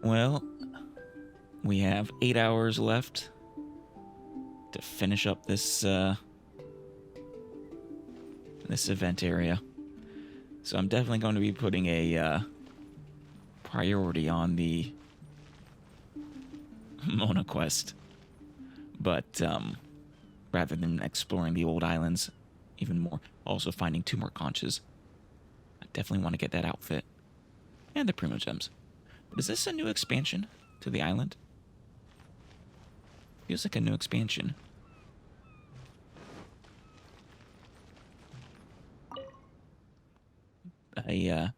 well, we have 8 hours left to finish up this this event area. So I'm definitely going to be putting a priority on the Mona quest. But rather than exploring the old islands even more, also finding 2 more conches. I definitely want to get that outfit. And the Primo Gems. But is this a new expansion to the island? Feels like a new expansion. A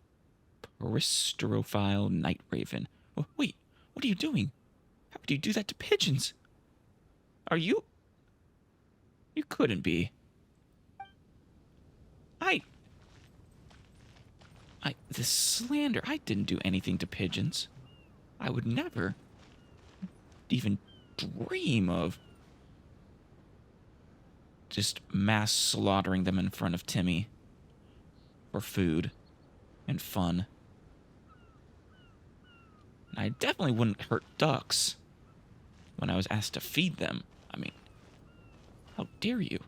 Peristerophile Night Raven. Wait, what are you doing? How could you do that to pigeons? Are you? You couldn't be. This slander. I didn't do anything to pigeons. I would never even dream of just mass slaughtering them in front of Timmy for food and fun. And I definitely wouldn't hurt ducks when I was asked to feed them. I mean, how dare you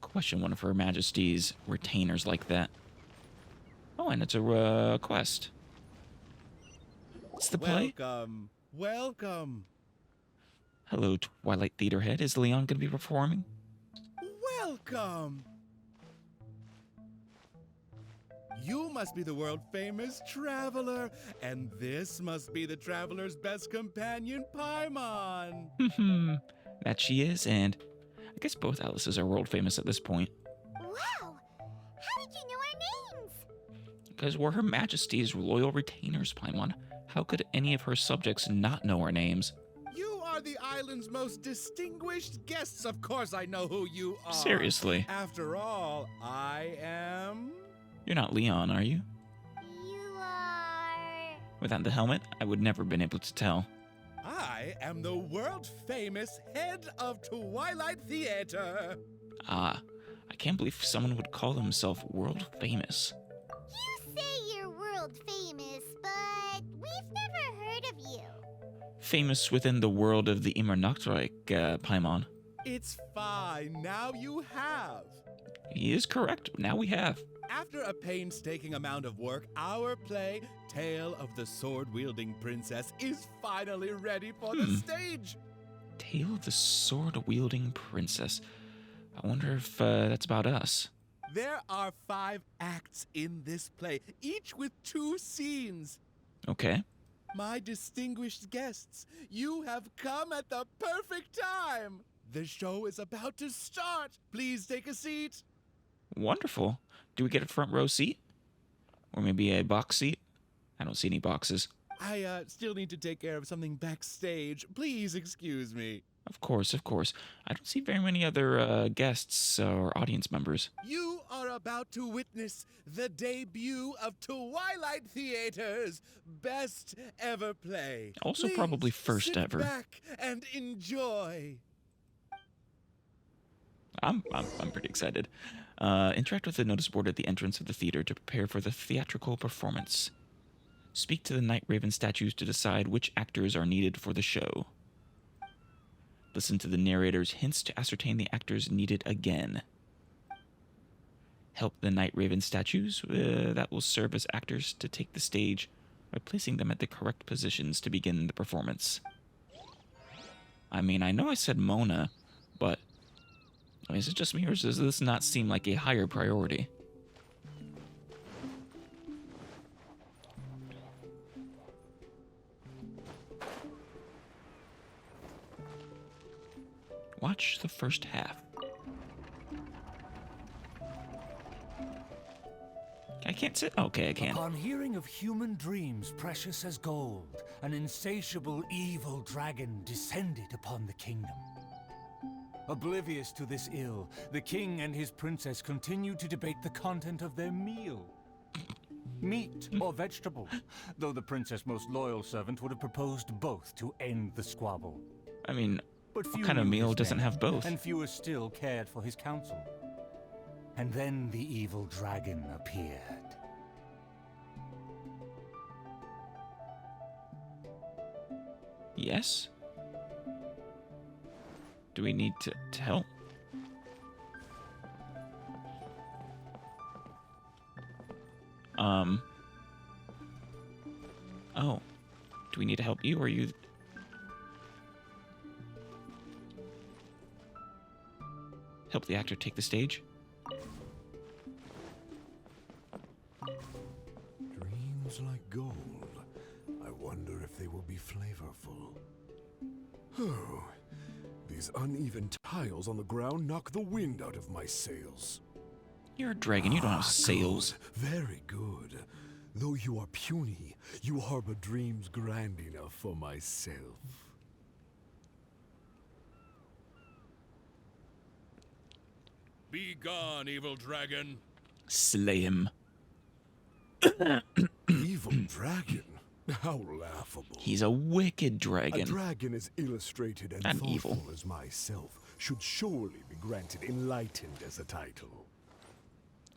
question one of Her Majesty's retainers like that? Oh, and it's a quest. What's the play? Welcome. Hello, Twilight Theater Head. Is Leon going to be performing? Welcome. You must be the world-famous traveler, and this must be the traveler's best companion, Paimon. That she is, and I guess both Alices are world-famous at this point. Wow! How did you know our names? Because we're Her Majesty's loyal retainers, Paimon. How could any of her subjects not know our names? You are the island's most distinguished guests. Of course I know who you are. Seriously. After all, I am... You're not Leon, are you? You are... Without the helmet, I would never have been able to tell. I am the world-famous head of Twilight Theater. Ah, I can't believe someone would call himself world-famous. You say you're world famous, but we've never heard of you. Famous within the world of the Nachtraben, Paimon. It's fine. Now you have. He is correct. Now we have. After a painstaking amount of work, our play, Tale of the Sword-Wielding Princess, is finally ready for the stage. Tale of the Sword-Wielding Princess. I wonder if that's about us. There are 5 acts in this play, each with 2 scenes. Okay. My distinguished guests, you have come at the perfect time. The show is about to start. Please take a seat. Wonderful. Do we get a front row seat? Or maybe a box seat? I don't see any boxes. I still need to take care of something backstage. Please excuse me. Of course, of course. I don't see very many other guests or audience members. You are about to witness the debut of Twilight Theater's best ever play. Also Please probably first sit ever. back and enjoy. I'm pretty excited. Interact with the notice board at the entrance of the theater to prepare for the theatrical performance. Speak to the Night Raven statues to decide which actors are needed for the show. Listen to the narrator's hints to ascertain the actors needed again. Help the Night Raven statues that will serve as actors to take the stage by placing them at the correct positions to begin the performance. I mean, I know I said Mona, but is it just me, or does this not seem like a higher priority? Watch the first half. I can't sit. Okay, I can. Upon hearing of human dreams precious as gold, an insatiable evil dragon descended upon the kingdom. Oblivious to this ill, the king and his princess continue to debate the content of their meal. Meat or vegetable, though the princess' most loyal servant would have proposed both to end the squabble. I mean, But what few kind of knew meal his doesn't name, have both? and fewer still cared for his counsel. And then the evil dragon appeared. Yes? Do we need to help? Oh. Do we need to help you, or you... Help the actor take the stage? Dreams like gold. I wonder if they will be flavorful. Oh, these uneven tiles on the ground knock the wind out of my sails. You're a dragon, you don't have sails. Good, very good. Though you are puny, you harbor dreams grand enough for myself. Be gone, evil dragon. Slay him. Evil dragon? How laughable. He's a wicked A dragon. dragon as illustrated and And thoughtful evil. as myself should surely be granted enlightened as a title.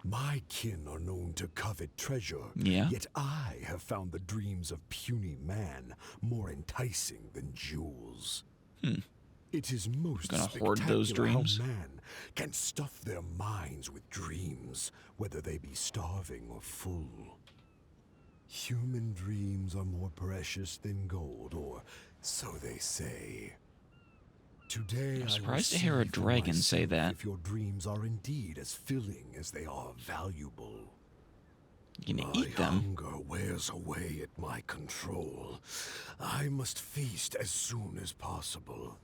My kin are known to covet treasure, Yeah. yet I have found the dreams of puny man more enticing than jewels. It is most Gonna hoard those spectacular dreams? how man can stuff their minds with dreams, whether they be starving or full. Human dreams are more precious than gold, or so they say. Today, I'm I surprised will to hear a see for dragon say myself that. If your dreams are indeed as filling as they are valuable. You gonna My eat them? hunger wears away at my control. I must feast as soon as possible.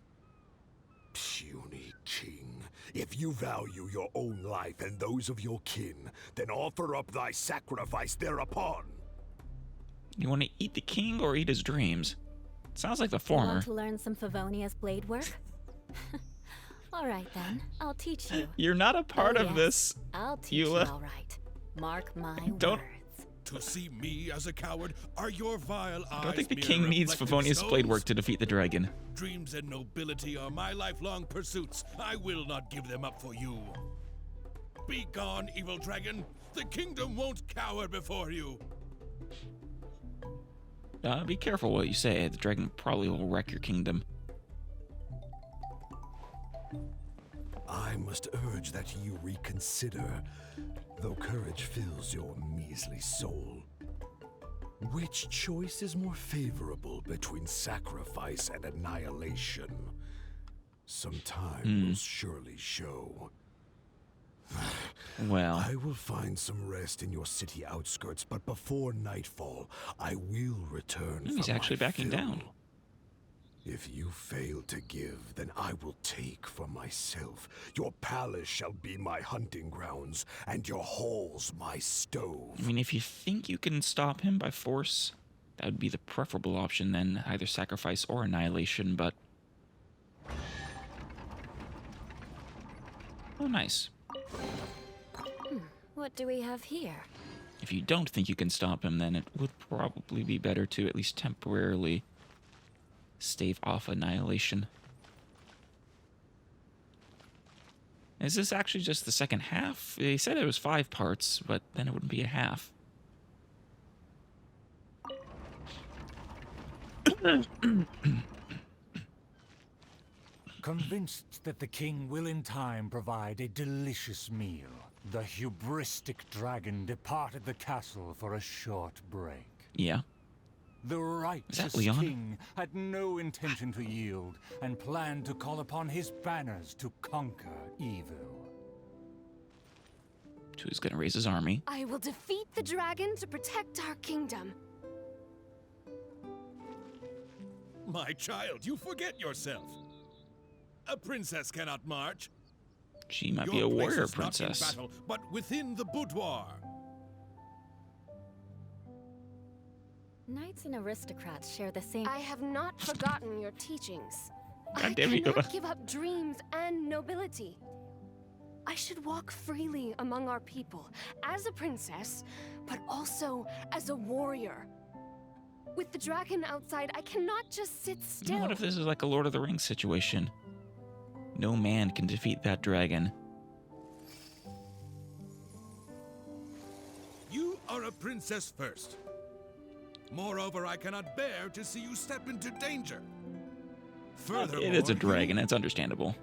Puny king, if you value your own life and those of your kin, then offer up thy sacrifice thereupon. You want to eat the king or eat his dreams? Sounds like the You former. want to learn some Favonia's blade work? All right then, I'll teach you. You're not a part Oh, of yes, this. I'll teach you Eula. all right. Mark my Don't- words. To see me as a coward, are your vile eyes I don't think the mere king needs reflective Favonia's blade work stones? to defeat the dragon. Dreams and nobility are my lifelong pursuits. I will not give them up for you. Be gone, evil dragon. The kingdom won't cower before you. Be careful what you say. The dragon probably will wreck your kingdom. I must urge that you reconsider, though courage fills your measly soul. Which choice is more favorable between sacrifice and annihilation? Some time will surely show. Well, I will find some rest in your city outskirts, but before nightfall, I will return he's for actually my backing fill. down. If you fail to give, then I will take for myself. Your palace shall be my hunting grounds, and your halls my stove. I mean, if you think you can stop him by force, that would be the preferable option then, either sacrifice or annihilation, but... Oh, nice. What do we have here? If you don't think you can stop him, then it would probably be better to at least temporarily stave off annihilation. Is this actually just the second half? They said it was 5 parts, but then it wouldn't be a half. Convinced that the king will in time provide a delicious meal, the hubristic dragon departed the castle for a short break. Yeah. The righteous Leon? king had no intention to yield and planned to call upon his banners to conquer evil. Who's gonna raise his army? I will defeat the dragon to protect our kingdom. My child, you forget yourself. A princess cannot march. She might Your be a place warrior is not in princess. battle, but within the boudoir. Knights and aristocrats share the same... I have not forgotten your teachings. I God damn it, cannot Yola. give up dreams and nobility. I should walk freely among our people, as a princess, but also as a warrior. With the dragon outside, I cannot just sit still. What if this is like a Lord of the Rings situation? No man can defeat that dragon. You are a princess first. Moreover, I cannot bear to see you step into danger. Furthermore, It is a dragon. It's understandable.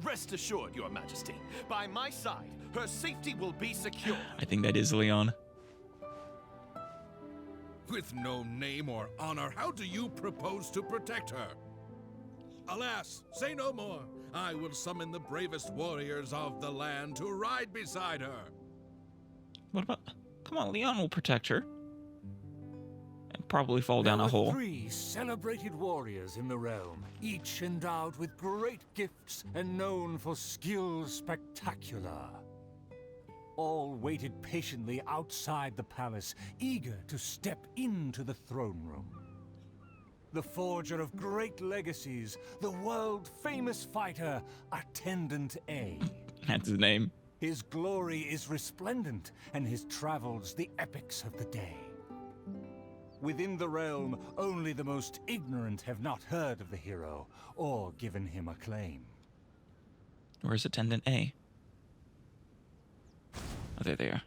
Rest assured, Your Majesty, by my side, her safety will be secure. I think that is Leon. With no name or honor, how do you propose to protect her? Alas, say no more. I will summon the bravest warriors of the land to ride beside her. What about... Come on, Leon will protect her. And probably fall down There a were hole. 3 celebrated warriors in the realm, each endowed with great gifts and known for skills spectacular. All waited patiently outside the palace, eager to step into the throne room. The forger of great legacies, the world-famous fighter, Attendant A. That's his name. His glory is resplendent, and his travels the epics of the day. Within the realm, only the most ignorant have not heard of the hero, or given him acclaim. Where's Attendant A? Oh, there they are.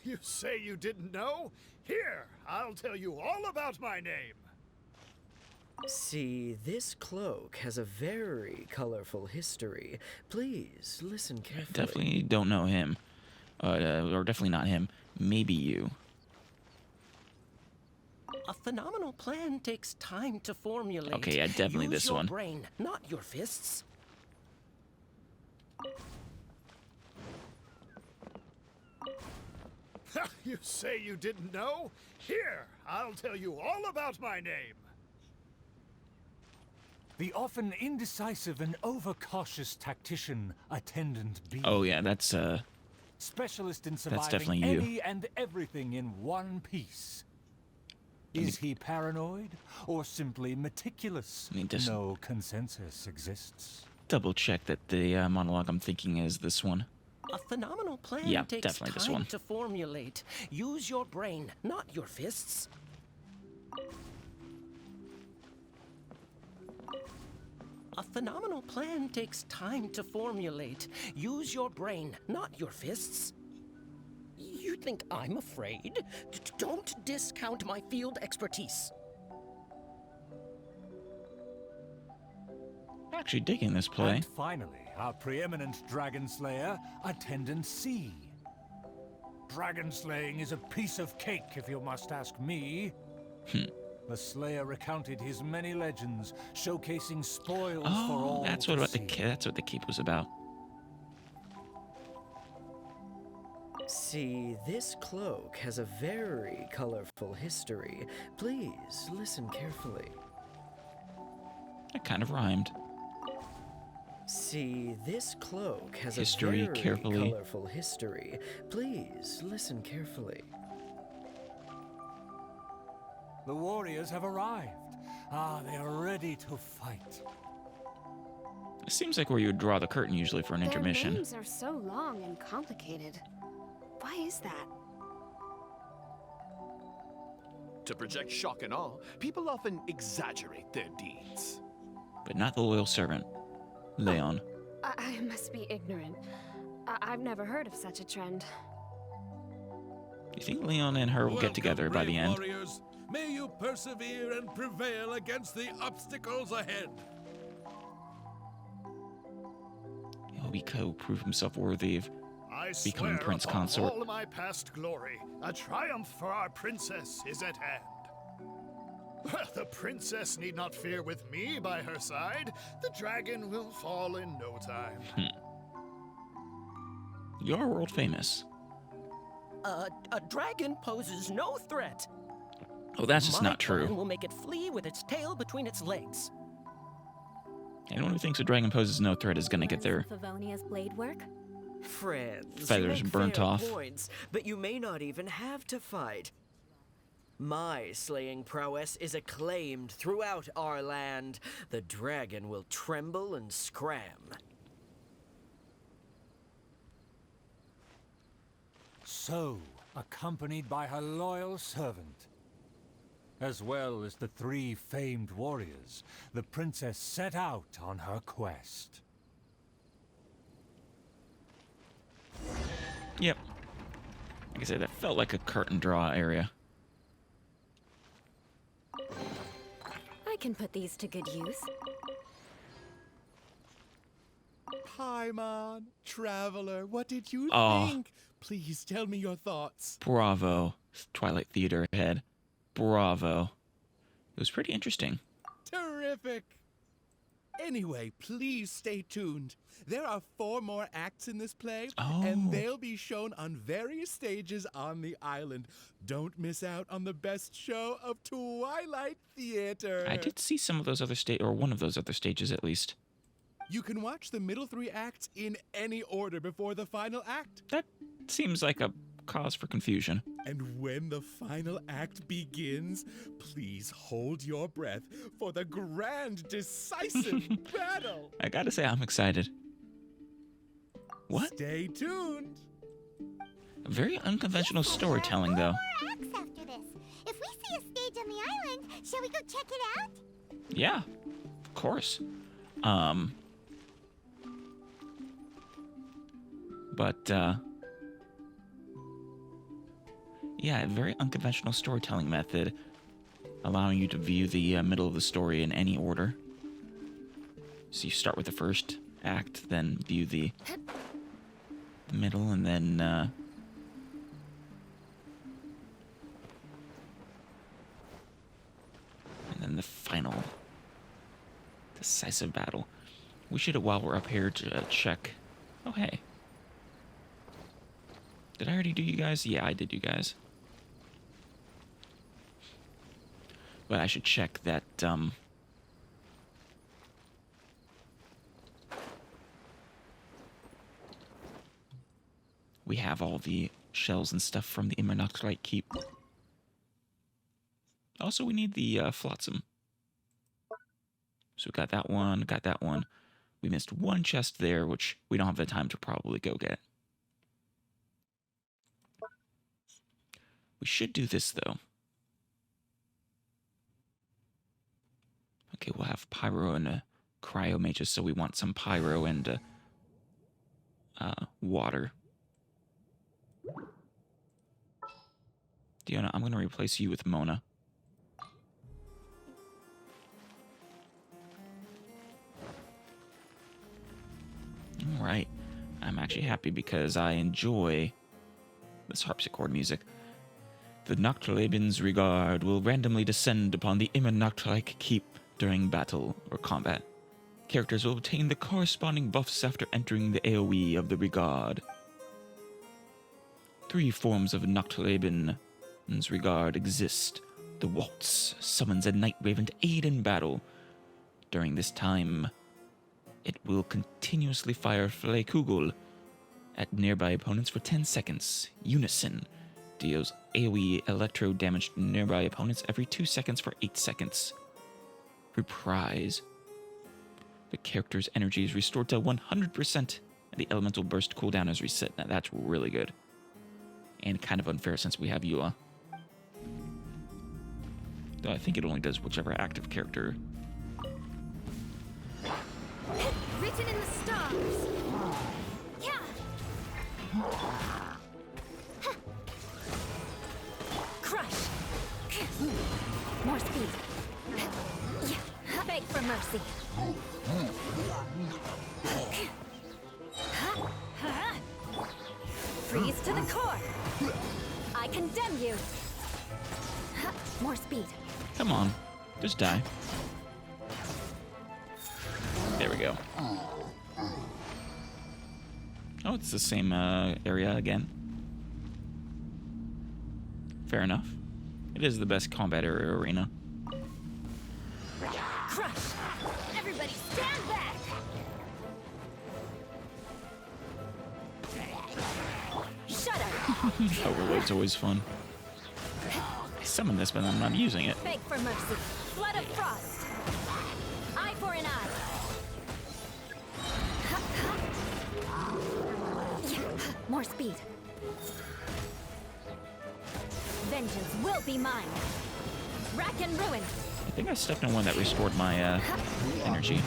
You say you didn't know? Here, I'll tell you all about my name. See, this cloak has a very colorful history. Please listen carefully. Definitely don't know him. Or definitely not him. Maybe you. A phenomenal plan takes time to formulate. Okay, yeah, definitely Use this your one. brain, not your fists. You say you didn't know? Here, I'll tell you all about my name. The often indecisive and overcautious tactician, Attendant B. Oh, yeah, that's, Specialist in That's surviving definitely you. any and everything in one piece. Is he paranoid or simply meticulous? I mean, just- No consensus exists. double check that the monologue I'm thinking is this one. A phenomenal plan Yeah, takes definitely this time one. to formulate. Use your brain, not your fists. A phenomenal plan takes time to formulate. Use your brain, not your fists. You think I'm afraid? Don't discount my field expertise. Actually digging this play. And finally, our preeminent dragon slayer, Attendant C. Dragon slaying is a piece of cake, if you must ask me. The slayer recounted his many legends, showcasing spoils for all that's to what about see. that's what the keep was about. See, this cloak has a very colorful history. Please listen carefully. It kind of rhymed. See, this cloak has History, a very carefully. colorful history. Please listen carefully. The warriors have arrived. They are ready to fight. It seems like where you would draw the curtain usually for an Their intermission. names are so long and complicated. Why is that? To project shock and awe, people often exaggerate their deeds. But not the loyal servant, Leon. I must be ignorant. I've never heard of such a trend. You think Leon and her will get Welcome, together by brave the end? Warriors. May you persevere and prevail against the obstacles ahead. He'll prove himself worthy of I becoming swear Prince upon Consort. all my past glory, a triumph for our princess is at hand. The princess need not fear with me by her side. The dragon will fall in no time. You're world famous. A dragon poses no threat. Oh, that's just My not plan true. will make it flee with its tail between its legs. Anyone who thinks a dragon poses no threat is gonna get their Favonia's blade work? Friends, feathers you make burnt fair off. points, but you may not even have to fight. My slaying prowess is acclaimed throughout our land. The dragon will tremble and scram. So, accompanied by her loyal servant, as well as the 3 famed warriors, the princess set out on her quest. Yep. Like I said, that felt like a curtain draw area. I can put these to good use. Paimon, traveler, what did you Oh. think? Please tell me your thoughts. Bravo. Twilight Theater ahead. Bravo. It was pretty interesting. Terrific. Anyway, please stay tuned. There are 4 more acts in this play, and they'll be shown on various stages on the island. Don't miss out on the best show of Twilight Theater. I did see some of those other or one of those other stages at least. You can watch the middle 3 acts in any order before the final act. That seems like a cause for confusion. And when the final act begins, please hold your breath for the grand, decisive battle. I gotta say, I'm excited. What? Stay tuned. Very unconventional storytelling, though. More acts after this. If we see a stage on the island, shall we go check it out? Yeah, of course. Yeah, a very unconventional storytelling method, allowing you to view the middle of the story in any order. So you start with the first act, then view the middle, and then the final decisive battle. We should, while we're up here, to check. Oh, hey. Did I already do you guys? Yeah, I did you guys. But I should check that, we have all the shells and stuff from the Nachtraben Keep. Also, we need the flotsam. So we got that one. We missed one chest there, which we don't have the time to probably go get. We should do this, though. Okay, we'll have pyro and cryo mages, so we want some pyro and water. Diona, I'm going to replace you with Mona. Alright. I'm actually happy because I enjoy this harpsichord music. The Nachtraben's regard will randomly descend upon the Nachtraben Keep during battle or combat. Characters will obtain the corresponding buffs after entering the AoE of the regard. 3 forms of Nachtraben's regard exist. The Waltz summons a Night Raven to aid in battle. During this time, it will continuously fire Fleikugel at nearby opponents for 10 seconds. Unison deals AoE electro damage to nearby opponents every 2 seconds for 8 seconds. Reprise. The character's energy is restored to 100%, and the elemental burst cooldown is reset. Now that's really good. And kind of unfair since we have Eula. Though I think it only does whichever active character. Written in the stars. Yeah. Crush. More speed. Yeah. Beg for mercy. Freeze to the core. I condemn you. More speed. Come on. Just die. There we go. Oh, it's the same area again. Fair enough. It is the best combat area arena. Crush! Everybody stand back! Shut up! Overload's always fun. I summoned this, but I'm not using it. Beg for mercy. Flood of frost. Eye for an eye. More speed. Vengeance will be mine. Rack and ruin. I think I stepped on one that restored my energy.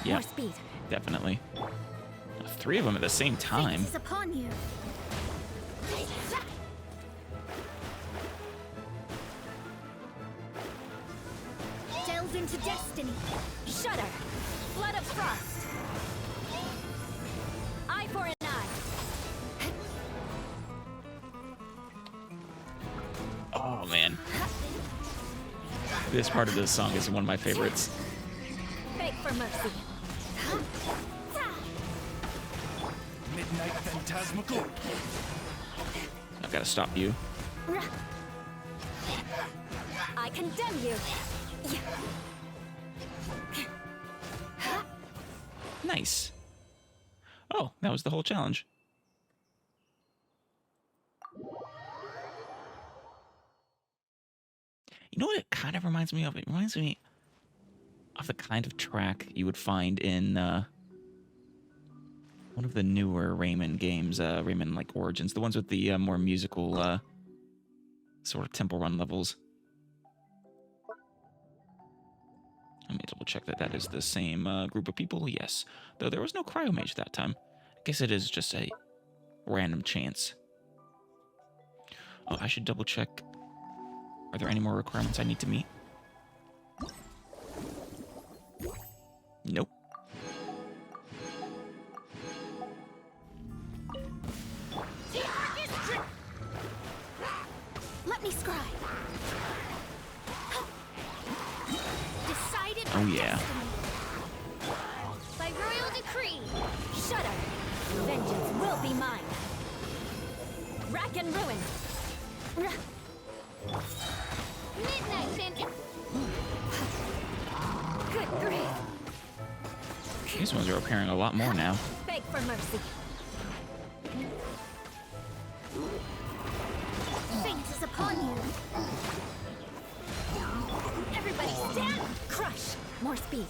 Yeah, More speed. definitely. 3 of them at the same time. Fate is upon you. Delve into destiny. Shudder. Flood of frost. Eye for an eye. Oh, man. This part of this song is one of my favorites. Beg for mercy. Midnight Phantasmagoria. I've got to stop you. I condemn you. Nice. Oh, that was the whole challenge. You know what it kind of reminds me of? It reminds me of the kind of track you would find in one of the newer Rayman games, Rayman like Origins, the ones with the more musical sort of temple run levels. Let me double check that that is the same group of people. Yes, though there was no Cryomage that time. I guess it is just a random chance. Oh, I should double check. Are there any more requirements I need to meet? Nope. Let me scribe. Decided Oh, yeah. by royal decree. Shudder. Vengeance will be mine. Rack and ruin. Midnight vengeance. Good grief. These ones are appearing a lot more now. Beg for mercy. Fate is upon you. Everybody stand. Crush. More speed.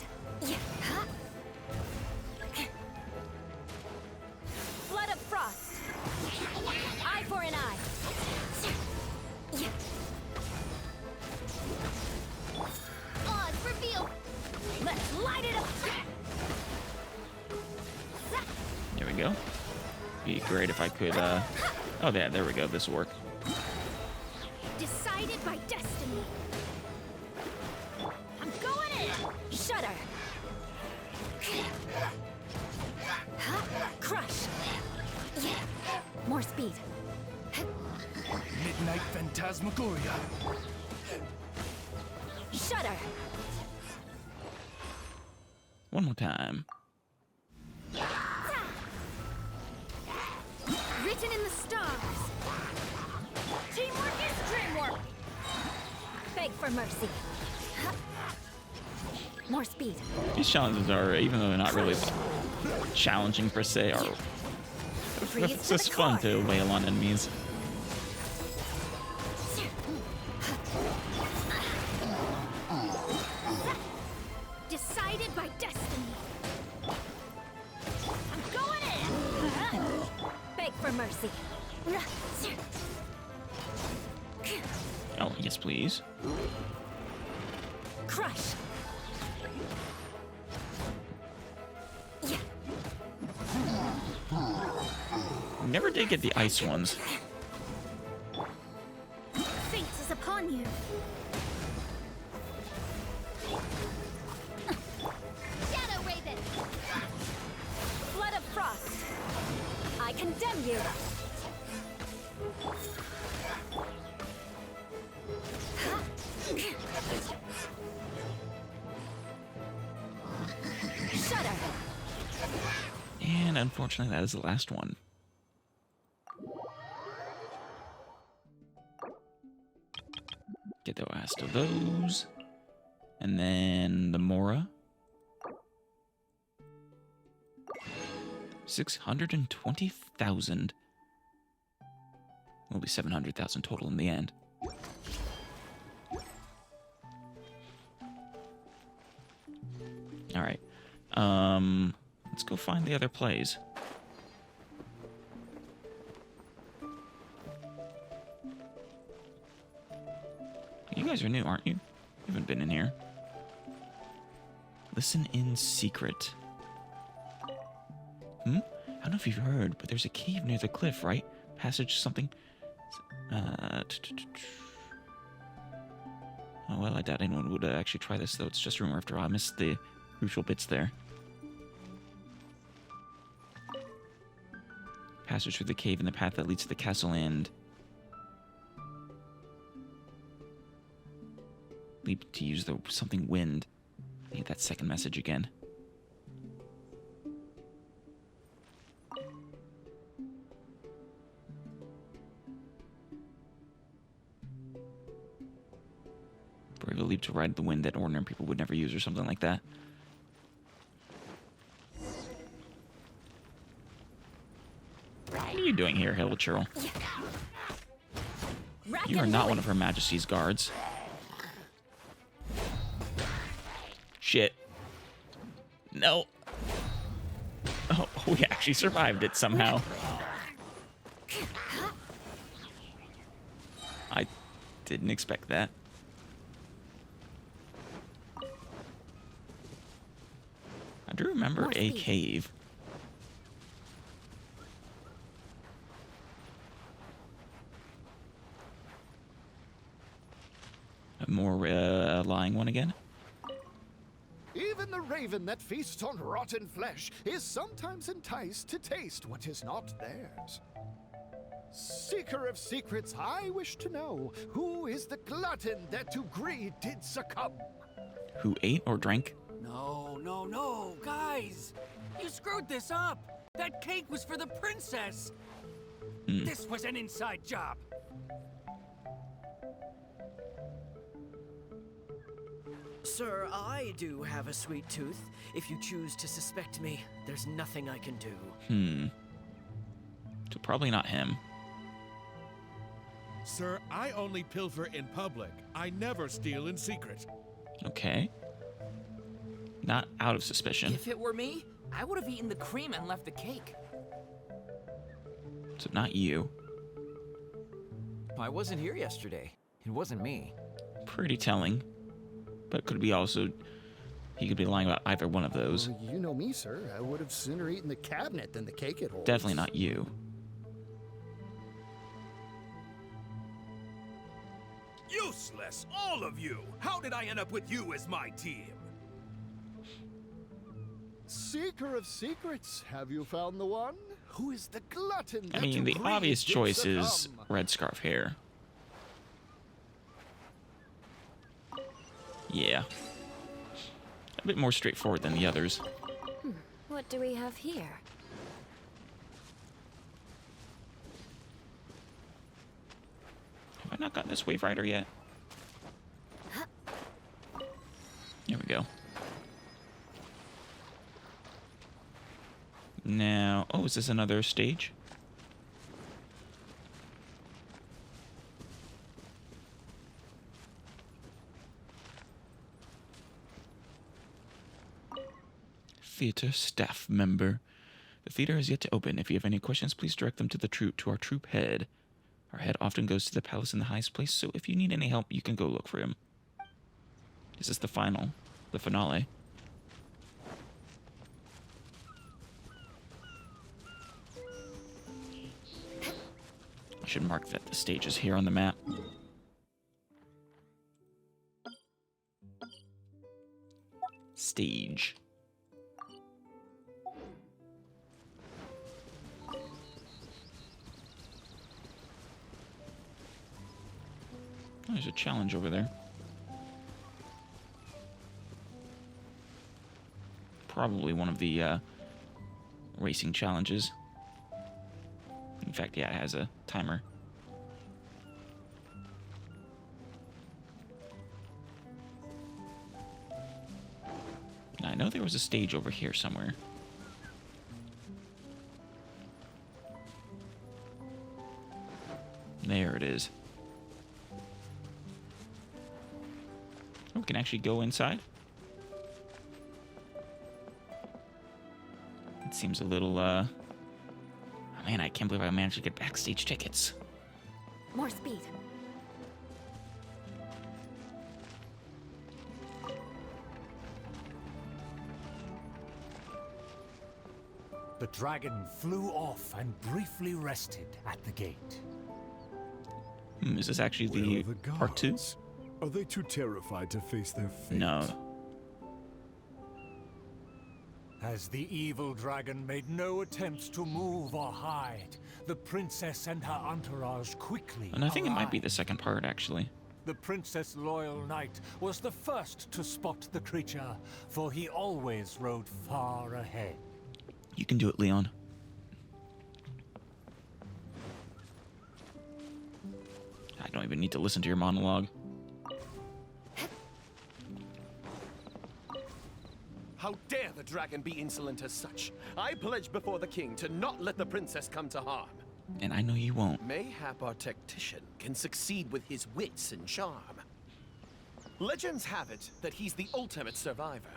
Flood of frost. Eye for an eye. Odds reveal. Let's light it up. There we go. Be great if I could, Oh, yeah, there we go. This will work. Decided by destiny. I'm going in. Shudder. Crush. More speed. Midnight Phantasmagoria. Shudder. One more time. Written in the stars. Teamwork is dreamwork. Beg for mercy. More speed. These challenges are, even though they're not really challenging per se, are it's just fun to wail on enemies. Decided by destiny. I'm going in. Beg for mercy. Oh, yes, please. Crush. Never did get the ice ones. Fate is upon you. Shadow Raven. Flood of frost. I condemn you. Shudder. And unfortunately, that is the last one. Get the last of those. And then the Mora. 620,000. Will be 700,000 total in the end. All right. Let's go find the other plays. You guys are new, aren't you? You haven't been in here. Listen in secret. I don't know if you've heard, but there's a cave near the cliff, right? Passage something. Oh, well, I doubt anyone would actually try this, though. It's just a rumor after all. I missed the crucial bits there. Passage through the cave and the path that leads to the castle and... leap to use the something wind. I need that second message again. Brave a leap to ride the wind that ordinary people would never use or something like that. What are you doing here, Hill Churl? You are not one of Her Majesty's guards. Shit. No. Oh, we actually survived it somehow. I didn't expect that. I do remember a cave. A more lying one again. Even the raven that feasts on rotten flesh is sometimes enticed to taste what is not theirs. Seeker of secrets, I wish to know, who is the glutton that to greed did succumb? Who ate or drank? No, guys! You screwed this up! That cake was for the princess! This was an inside job! Sir, I do have a sweet tooth. If you choose to suspect me, there's nothing I can do. So probably not him. Sir, I only pilfer in public. I never steal in secret. Okay. Not out of suspicion. If it were me, I would have eaten the cream and left the cake. So not you. I wasn't here yesterday. It wasn't me. Pretty telling. But could be also... he could be lying about either one of those. Well, you know me, sir. I would have sooner eaten the cabinet than the cake it holds. Definitely not you. Useless, all of you! How did I end up with you as my team? Seeker of secrets, have you found the one? Who is the glutton I that mean, to the greed obvious did choice is succumb? red scarf hair. Yeah. A bit more straightforward than the others. What do we have here? Have I not gotten this Wave Rider yet? Here we go. Now, oh, is this another stage? Theater staff member. The theater is yet to open. If you have any questions, please direct them to the troop, to our troop head. Our head often goes to the palace in the highest place, so if you need any help, you can go look for him. This is the finale. I should mark that the stage is here on the map. Stage. Oh, there's a challenge over there. Probably one of the racing challenges. In fact, yeah, it has a timer. Now, I know there was a stage over here somewhere. There it is. Oh, we can actually go inside. It seems a little, oh man, I can't believe I managed to get backstage tickets. More speed. The dragon flew off and briefly rested at the gate. Is this actually the part 2? Are they too terrified to face their fate? No. As the evil dragon made no attempts to move or hide, the princess and her entourage quickly And I think it might be arrived. the second part, actually. The Princess Loyal Knight was the first to spot the creature, for he always rode far ahead. You can do it, Leon. I don't even need to listen to your monologue. How dare the dragon be insolent as such? I pledge before the king to not let the princess come to harm. And I know you won't. Mayhap our tactician can succeed with his wits and charm. Legends have it that he's the ultimate survivor.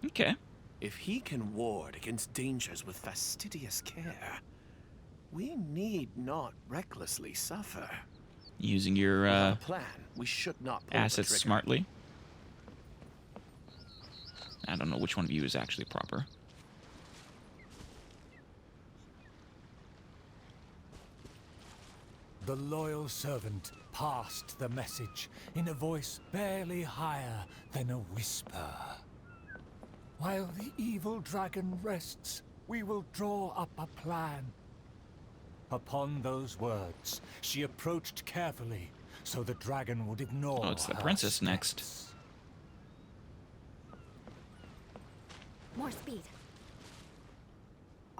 Okay. If he can ward against dangers with fastidious care, we need not recklessly suffer. Using your Without a plan, we should not pull assets the trigger. smartly. I don't know which one of you is actually proper. The loyal servant passed the message in a voice barely higher than a whisper. While the evil dragon rests, we will draw up a plan. Upon those words, she approached carefully, so the dragon would ignore Oh, it's the her princess steps. next. More speed.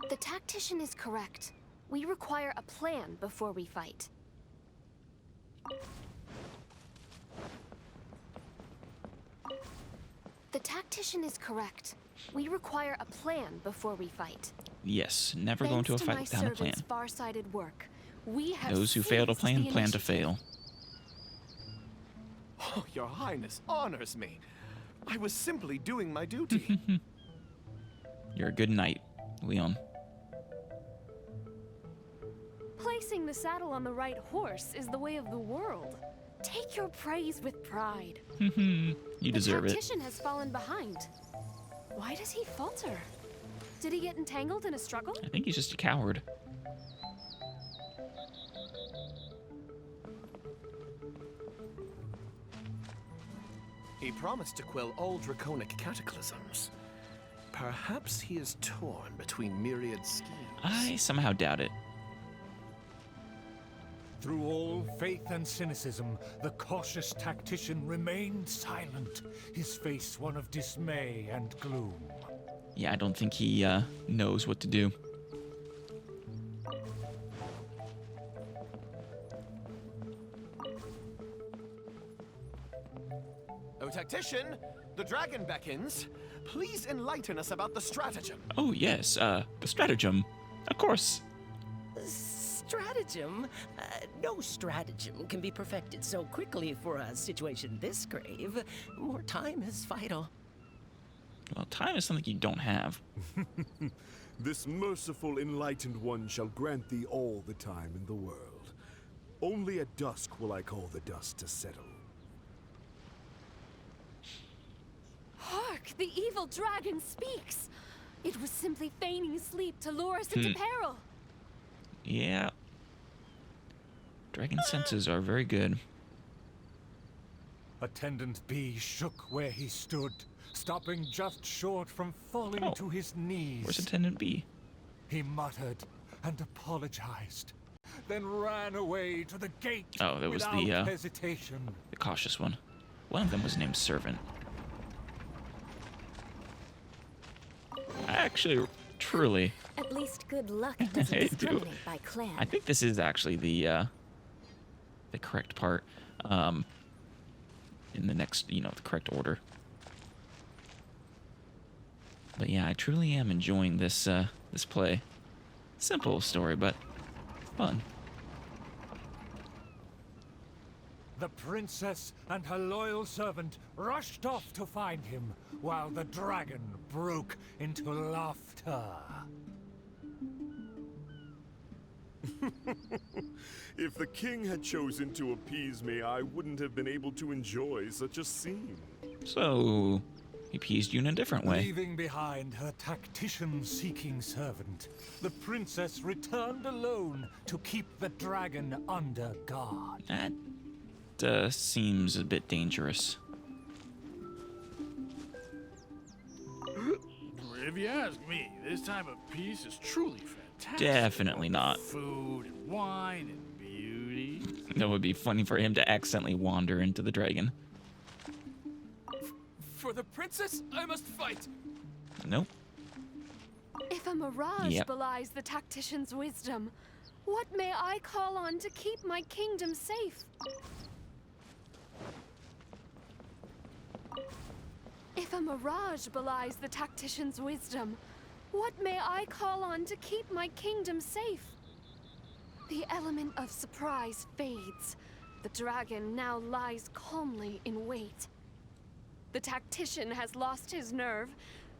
The tactician is correct. We require a plan before we fight. The tactician is correct. We require a plan before we fight. Yes, never go into a fight Thanks without to a my plan. servant's far-sighted work, we have Those who fail to seized plan, the plan to initiative. fail. Oh, your highness honors me. I was simply doing my duty. You're a good knight, Leon. Placing the saddle on the right horse is the way of the world. Take your praise with pride. You deserve The it. tactician has fallen behind. Why does he falter? Did he get entangled in a struggle? I think he's just a coward. He promised to quell all draconic cataclysms. Perhaps he is torn between myriad schemes. I somehow doubt it. Through all faith and cynicism, the cautious tactician remained silent, his face one of dismay and gloom. Yeah, I don't think he knows what to do. Oh, tactician, the dragon beckons. Please enlighten us about the stratagem. Oh, yes, the stratagem. Of course. Stratagem? No stratagem can be perfected so quickly for a situation this grave. More time is vital. Well, time is something you don't have. This merciful enlightened one shall grant thee all the time in the world. Only at dusk will I call the dust to settle. Hark! The evil dragon speaks! It was simply feigning sleep to lure us into peril. Yeah. Dragon senses are very good. Attendant B shook where he stood, stopping just short from falling to his knees. Where's Attendant B? He muttered and apologized, then ran away to the gate Oh, that was without the hesitation. cautious one. One of them was named Servant. Actually, truly, At least good luck doesn't I do. discriminate by clan. I think this is actually the correct part. In the next, the correct order. But yeah, I truly am enjoying this this play. Simple story, but fun. The princess and her loyal servant rushed off to find him, while the dragon broke into laughter. If the king had chosen to appease me, I wouldn't have been able to enjoy such a scene. So, He appeased you in a different way. Leaving behind her tactician-seeking servant, the princess returned alone to keep the dragon under guard. That seems a bit dangerous. If you ask me, this time of peace is truly fantastic. Definitely not. Food and wine and beauty. That would be funny for him to accidentally wander into the dragon. For the princess, I must fight. Nope. If a mirage Yep. belies the tactician's wisdom, what may I call on to keep my kingdom safe? If a mirage belies the tactician's wisdom, what may I call on to keep my kingdom safe? The element of surprise fades. The dragon now lies calmly in wait. The tactician has lost his nerve,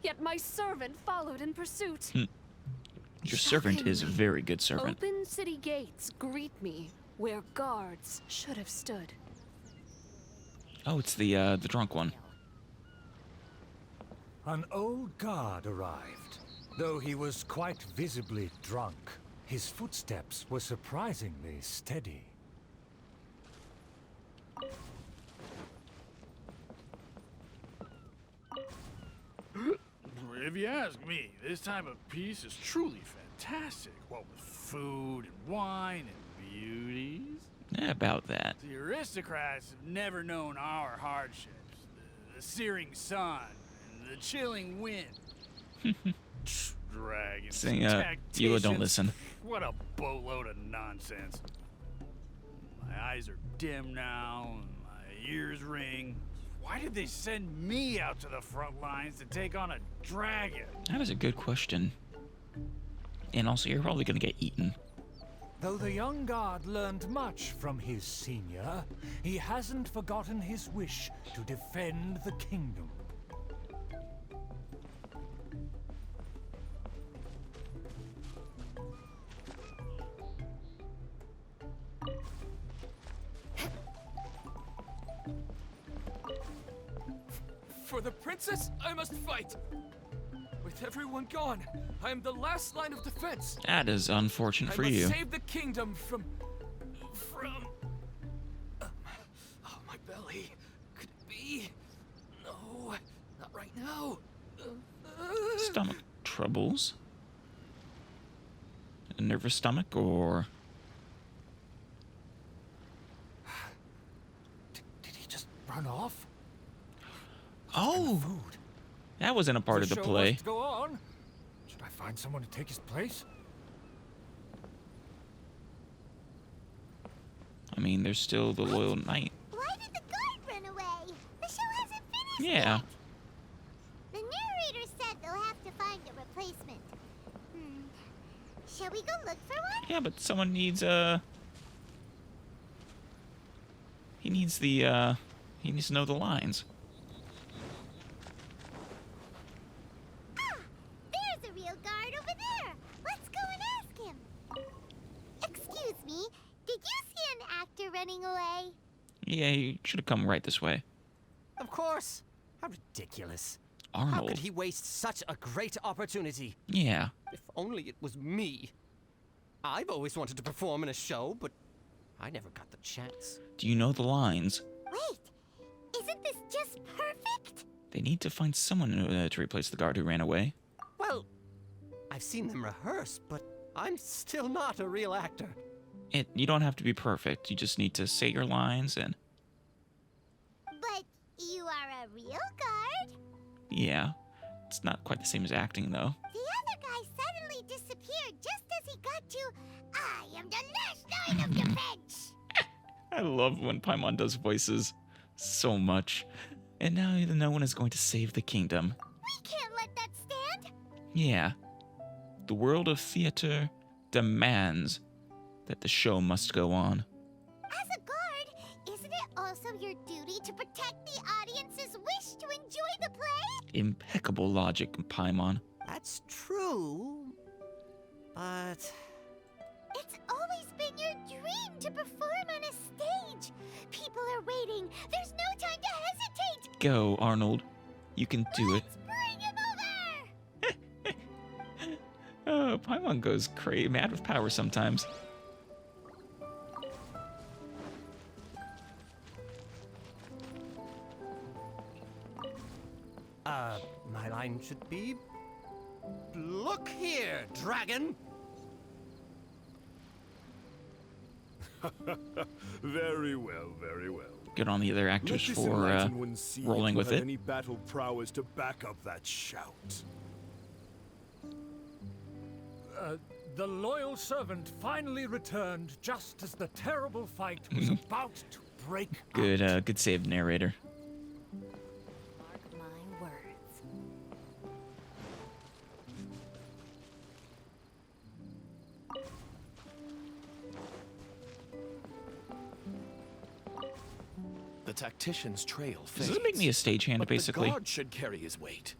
yet my servant followed in pursuit. Your servant is a very good servant. Open city gates greet me where guards should have stood. Oh, it's the drunk one. An old guard arrived. Though he was quite visibly drunk, his footsteps were surprisingly steady. If you ask me, this time of peace is truly fantastic. What with food and wine and beauties. Yeah, about that. The aristocrats have never known our hardships. The searing sun and the chilling wind. Dragons, Saying, Eula, don't tacticians. listen. What a boatload of nonsense. My eyes are dim now, and my ears ring. Why did they send me out to the front lines to take on a dragon? That is a good question. And also, you're probably gonna get eaten. Though the young guard learned much from his senior, he hasn't forgotten his wish to defend the kingdom. For the princess, I must fight. With everyone gone, I am the last line of defense. That is unfortunate for you. I must save the kingdom from... oh, my belly. Could it be? No, not right now. Stomach troubles? A nervous stomach, or... Did he just run off? Oh! That wasn't a part of the show play. must go on. Should I find someone to take his place? I mean, there's still the loyal knight. Why did the guard run away? The show hasn't finished Yeah. yet. The narrator said they'll have to find a replacement. Shall we go look for one? Yeah, but someone needs, he needs the, he needs to know the lines. There's a real guard over there. Let's go and ask him. Excuse me, did you see an actor running away? Yeah, you should have come right this way. Of course. How ridiculous. How Arnold. could he waste such a great opportunity? Yeah. If only it was me. I've always wanted to perform in a show, but I never got the chance. Do you know the lines? Wait, isn't this just perfect? They need to find someone to replace the guard who ran away. Well, I've seen them rehearse, but I'm still not a real actor. You don't have to be perfect. You just need to say your lines and... But you are a real guard? Yeah. It's not quite the same as acting, though. The other guy suddenly disappeared just as he got to, I am the last line of defense. I love when Paimon does voices so much. And now no one is going to save the kingdom. We can't let that stand. Yeah. The world of theater demands that the show must go on. As a guard, isn't it also your duty to protect the audience's wish to enjoy the play? Impeccable logic, Paimon. That's true, but... It's always been your dream to perform on a stage. People are waiting. There's no time to hesitate. Go, Arnold. You can do it. Bring him over! Oh, Paimon goes crazy mad with power sometimes. My line should be... Look here, dragon! Very well, very well. Good on the other actors Let this for enlightened one see if rolling you with have it. Any battle prowess to back up that shout. The loyal servant finally returned just as the terrible fight was about to break Good, good save, narrator. Mark my words. The tactician's trail Does fades. this make me a stagehand, but basically? The guard should carry his weight.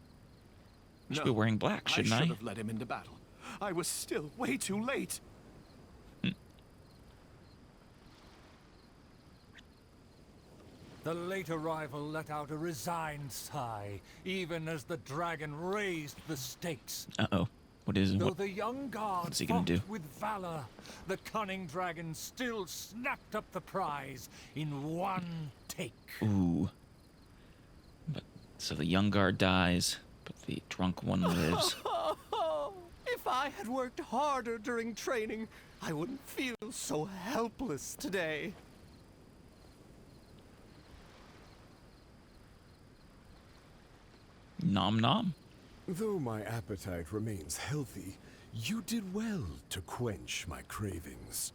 Should be wearing black, shouldn't I I? should have led him into battle. I was still way too late. The late arrival let out a resigned sigh, even as the dragon raised the stakes. Uh-oh. What is it? Though the young guard what's he gonna fought do? with valor, the cunning dragon still snapped up the prize in one take. Ooh. But so the young guard dies, but the drunk one lives. If I had worked harder during training, I wouldn't feel so helpless today. Nom nom. Though my appetite remains healthy, you did well to quench my cravings.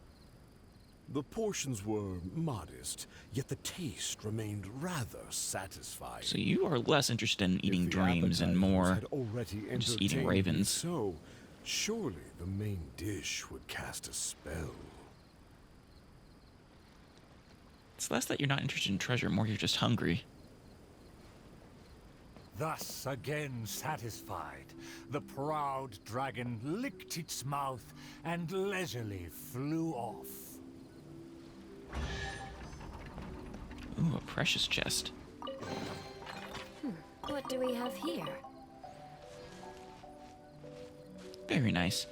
The portions were modest, yet the taste remained rather satisfying. So you are less interested in eating If the dreams and appetizers more had already just eating entertained me ravens. So, surely the main dish would cast a spell. It's less that you're not interested in treasure, more you're just hungry. Thus, again satisfied, the proud dragon licked its mouth and leisurely flew off. Ooh, a precious chest. What do we have here? Very nice.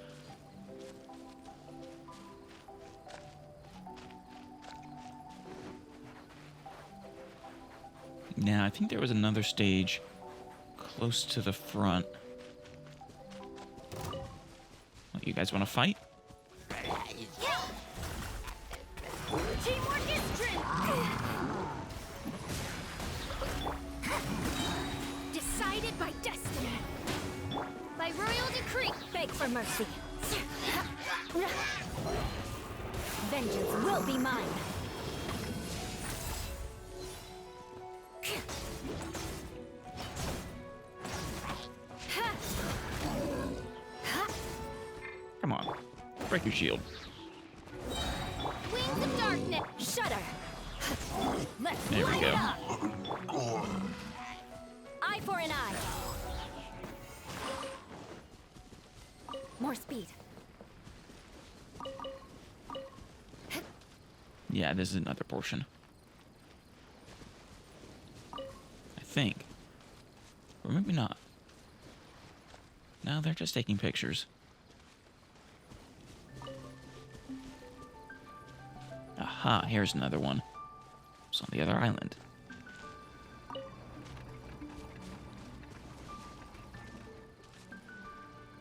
Now, I think there was another stage close to the front. Well, you guys want to fight? Teamwork is strength! Decided by destiny. By royal decree. Beg for mercy. Vengeance will be mine. Come on. Break your shield. Wings of darkness. Shudder. Let's There we light go. it up. Eye for an eye. More speed. Yeah, this is another portion. I think. Or maybe not. No, they're just taking pictures. Aha, here's another one. It's on the other island.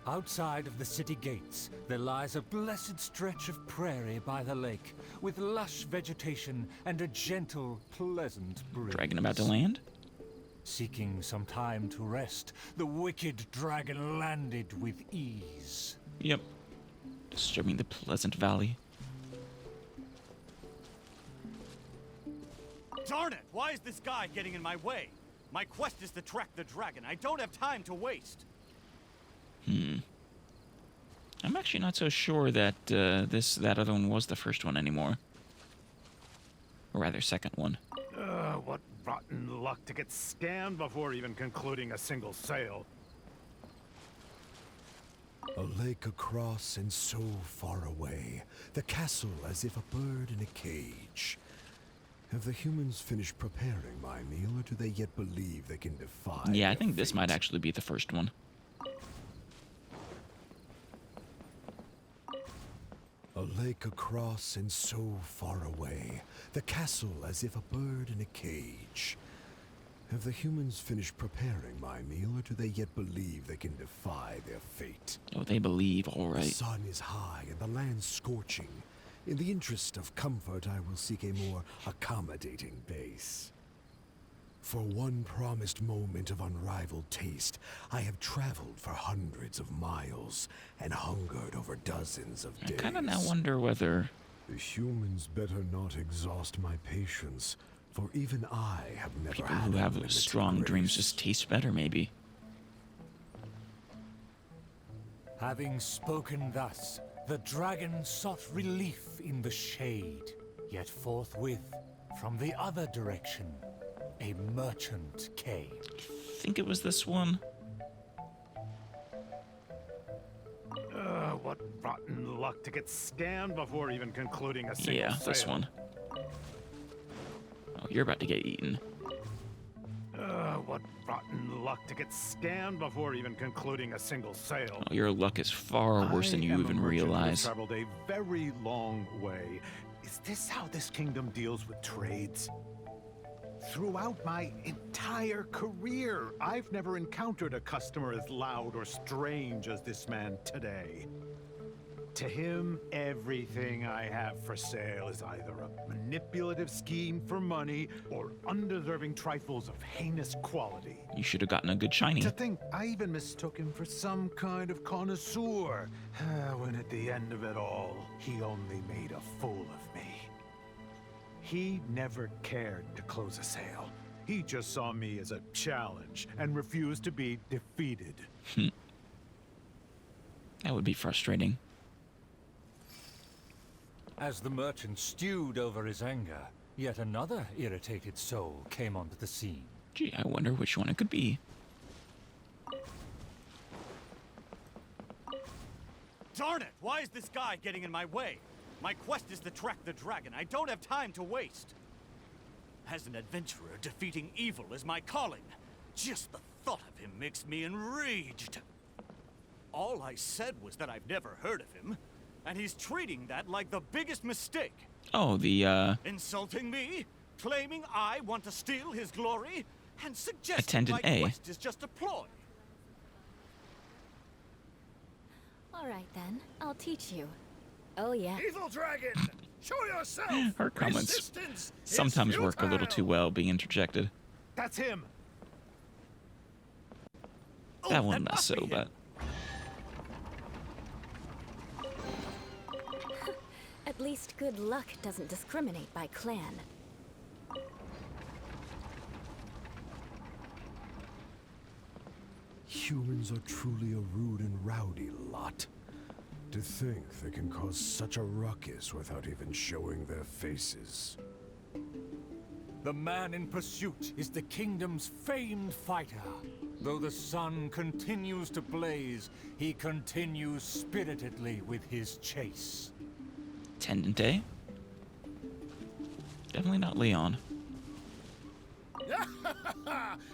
Outside of the city gates, there lies a blessed stretch of prairie by the lake, with lush vegetation and a gentle, pleasant breeze. Dragon about to land? Seeking some time to rest, the wicked dragon landed with ease. Yep. Disturbing the pleasant valley. Darn it! Why is this guy getting in my way? My quest is to track the dragon. I don't have time to waste. I'm actually not so sure that that other one was the first one anymore. Or rather, second one. What rotten luck to get scammed before even concluding a single sale. A lake across and so far away, the castle as if a bird in a cage. Have the humans finished preparing my meal, or do they yet believe they can defy Yeah, I their think this fate? might actually be the first one. A lake across and so far away. The castle as if a bird in a cage. Have the humans finished preparing my meal, or do they yet believe they can defy their fate? Oh, they believe, all The right. sun is high and the land scorching. In the interest of comfort, I will seek a more accommodating base. For one promised moment of unrivaled taste, I have traveled for hundreds of miles and hungered over dozens of days. I kind of now wonder whether... The humans better not exhaust my patience, for even I have never people had who have unlimited strong grace. dreams just taste better, maybe. Having spoken thus, the dragon sought relief in the shade. Yet forthwith, from the other direction, a merchant came. I think it was this one. What rotten luck to get scammed before even concluding a single Yeah, this sale. one. Oh, you're about to get eaten. What rotten luck to get scammed before even concluding a single sale. Oh, your luck is far worse than you I am even a merchant who has realize. traveled a very long way. Is this how this kingdom deals with trades? Throughout my entire career, I've never encountered a customer as loud or strange as this man today. To him, everything I have for sale is either a manipulative scheme for money or undeserving trifles of heinous quality. You should have gotten a good shiny. To think I even mistook him for some kind of connoisseur, when at the end of it all, he only made a fool of me. He never cared to close a sale. He just saw me as a challenge and refused to be defeated. That would be frustrating. As the merchant stewed over his anger, yet another irritated soul came onto the scene. Gee, I wonder which one it could be. Darn it! Why is this guy getting in my way? My quest is to track the dragon. I don't have time to waste. As an adventurer, defeating evil is my calling. Just the thought of him makes me enraged. All I said was that I've never heard of him, and he's treating that like the biggest mistake. Oh, the, Insulting me, claiming I want to steal his glory, and suggesting Attendant my A. quest is just a ploy. All right then, I'll teach you. Oh yeah. Evil dragon, show yourself. her comments Resistance is sometimes work a little futile. too well being interjected. That's him. That one not so, but... At least good luck doesn't discriminate by clan. Humans are truly a rude and rowdy lot. To think they can cause such a ruckus without even showing their faces. The man in pursuit is the kingdom's famed fighter. Though the sun continues to blaze, he continues spiritedly with his chase. Attendant A? Definitely not Leon.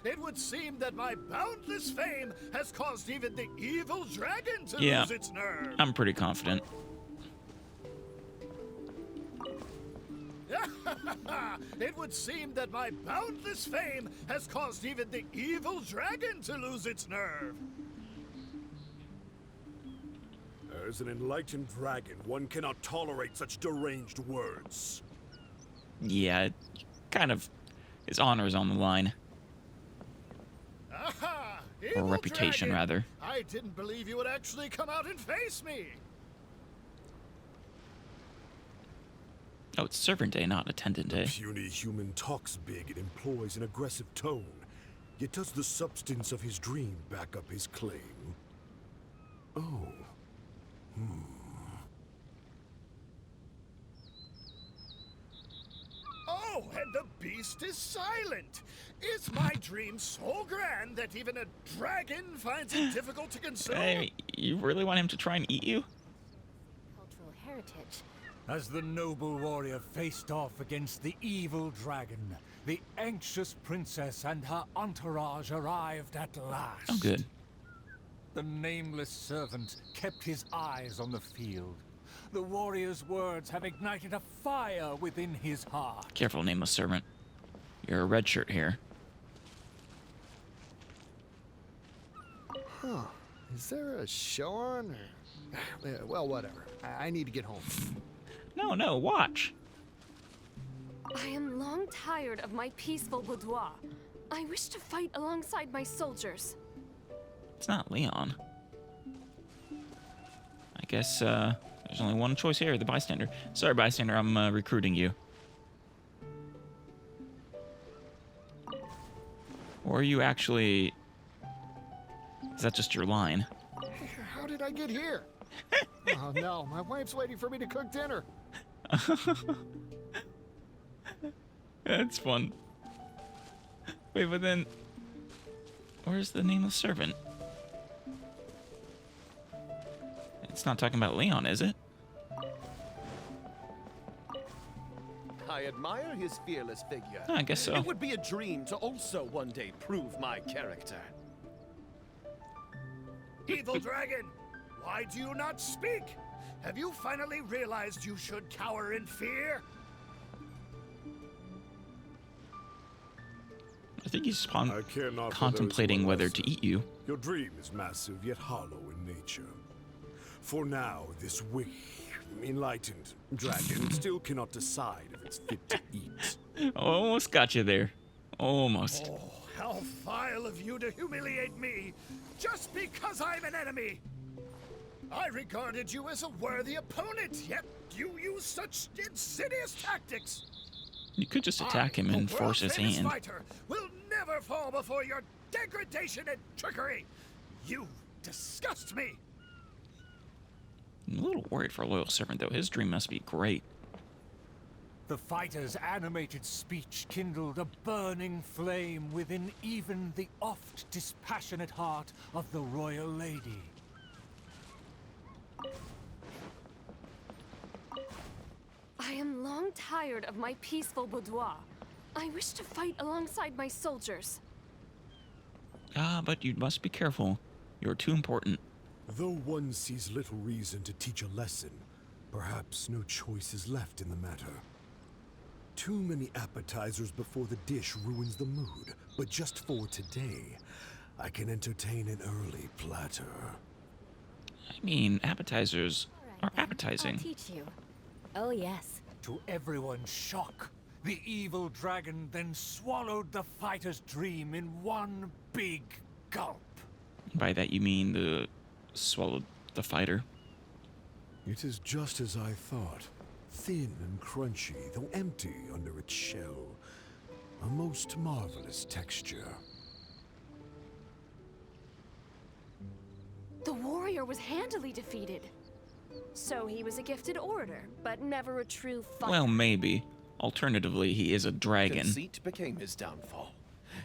It would seem that my boundless fame has caused even the evil dragon to Yeah, lose its nerve. I'm pretty confident. It would seem that my boundless fame has caused even the evil dragon to lose its nerve. As an enlightened dragon, one cannot tolerate such deranged words. Yeah, kind of... His honor is on the line. Aha! Or Evil reputation, dragon. rather. I didn't believe you would actually come out and face me. Oh, it's Servant A, not Attendant A. Puny human talks big and employs an aggressive tone. Yet does the substance of his dream back up his claim? Oh. Oh, and the beast is silent. Is my dream so grand that even a dragon finds it difficult to consume? Hey, you really want him to try and eat you? Cultural heritage. As the noble warrior faced off against the evil dragon, the anxious princess and her entourage arrived at last. Oh, good. The nameless servant kept his eyes on the field. The warrior's words have ignited a fire within his heart. Careful, nameless servant. You're a red shirt here. Huh. Is there a show on? Well, whatever. I need to get home. No, watch. I am long tired of my peaceful boudoir. I wish to fight alongside my soldiers. It's not Leon. I guess there's only one choice here, the bystander. Sorry, bystander, I'm recruiting you. Or are you actually... Is that just your line? How did I get here? Oh no, my wife's waiting for me to cook dinner. That's fun. Wait, but then... Where's the nameless servant? It's not talking about Leon, is it? I admire his fearless figure. I guess so. It would be a dream to also one day prove my character. Evil dragon, why do you not speak? Have you finally realized you should cower in fear? I think he's I care not for contemplating those who whether are to eat you. Your dream is massive yet hollow in nature. For now, this weak, enlightened dragon still cannot decide if it's fit to eat. Almost got you there. Almost. Oh, how vile of you to humiliate me, just because I'm an enemy! I regarded you as a worthy opponent, yet you use such insidious tactics! You could just attack him and force his hand. Fighter will never fall before your degradation and trickery! You disgust me! I'm a little worried for a loyal servant, though. His dream must be great. The fighter's animated speech kindled a burning flame within even the oft dispassionate heart of the royal lady. I am long tired of my peaceful boudoir. I wish to fight alongside my soldiers. But you must be careful. You're too important. Though one sees little reason to teach a lesson, perhaps no choice is left in the matter. Too many appetizers before the dish ruins the mood, but just for today, I can entertain an early platter. I mean, appetizers are appetizing. I'll teach you. Oh, yes. To everyone's shock, the evil dragon then swallowed the fighter's dream in one big gulp. By that you mean the swallowed the fighter? It is just as I thought. Thin and crunchy, though empty under its shell. A most marvelous texture. The warrior was handily defeated. So he was a gifted orator, but never a true fighter. Well, maybe. Alternatively, he is a dragon. Conceit became his downfall.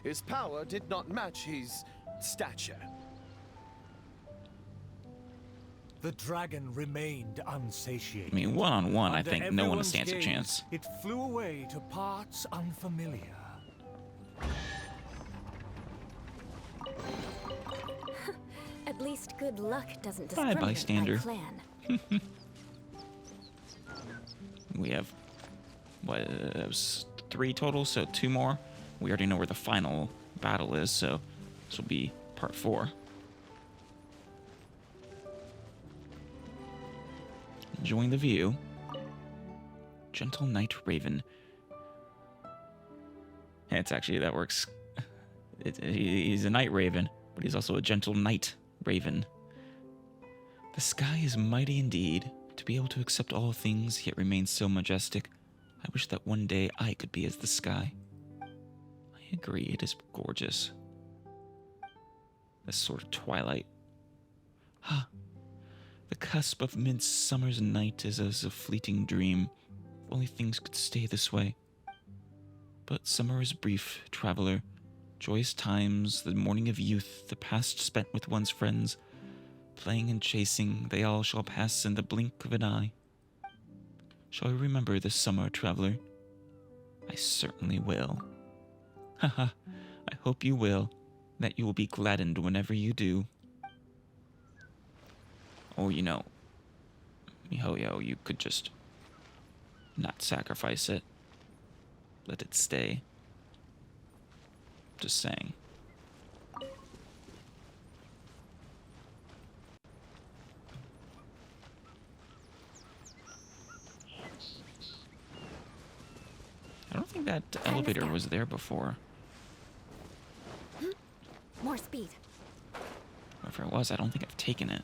His power did not match his stature. The dragon remained unsatiated. I mean, one-on-one, I Under think no one everyone's stands a gaze, chance. It flew away to parts unfamiliar. At least good luck doesn't Bye, discriminate bystander. by clan. We have, what, it was 3 total, so 2 more. We already know where the final battle is, so this will be part 4. Enjoying the view. Gentle Night Raven. It's actually, that works. He's a night raven, but he's also a gentle night raven. The sky is mighty indeed. To be able to accept all things, yet remain so majestic. I wish that one day I could be as the sky. I agree, it is gorgeous. This sort of twilight. Ha! The cusp of midsummer's night is as a fleeting dream. If only things could stay this way. But summer is brief, traveler. Joyous times, the morning of youth, the past spent with one's friends. Playing and chasing, they all shall pass in the blink of an eye. Shall you remember this summer, traveler? I certainly will. Haha, I hope you will, that you will be gladdened whenever you do. Or, you know, miHoYo, you could just not sacrifice it. Let it stay. Just saying. I don't think that elevator was there before. More speed. Whatever it was, I don't think I've taken it.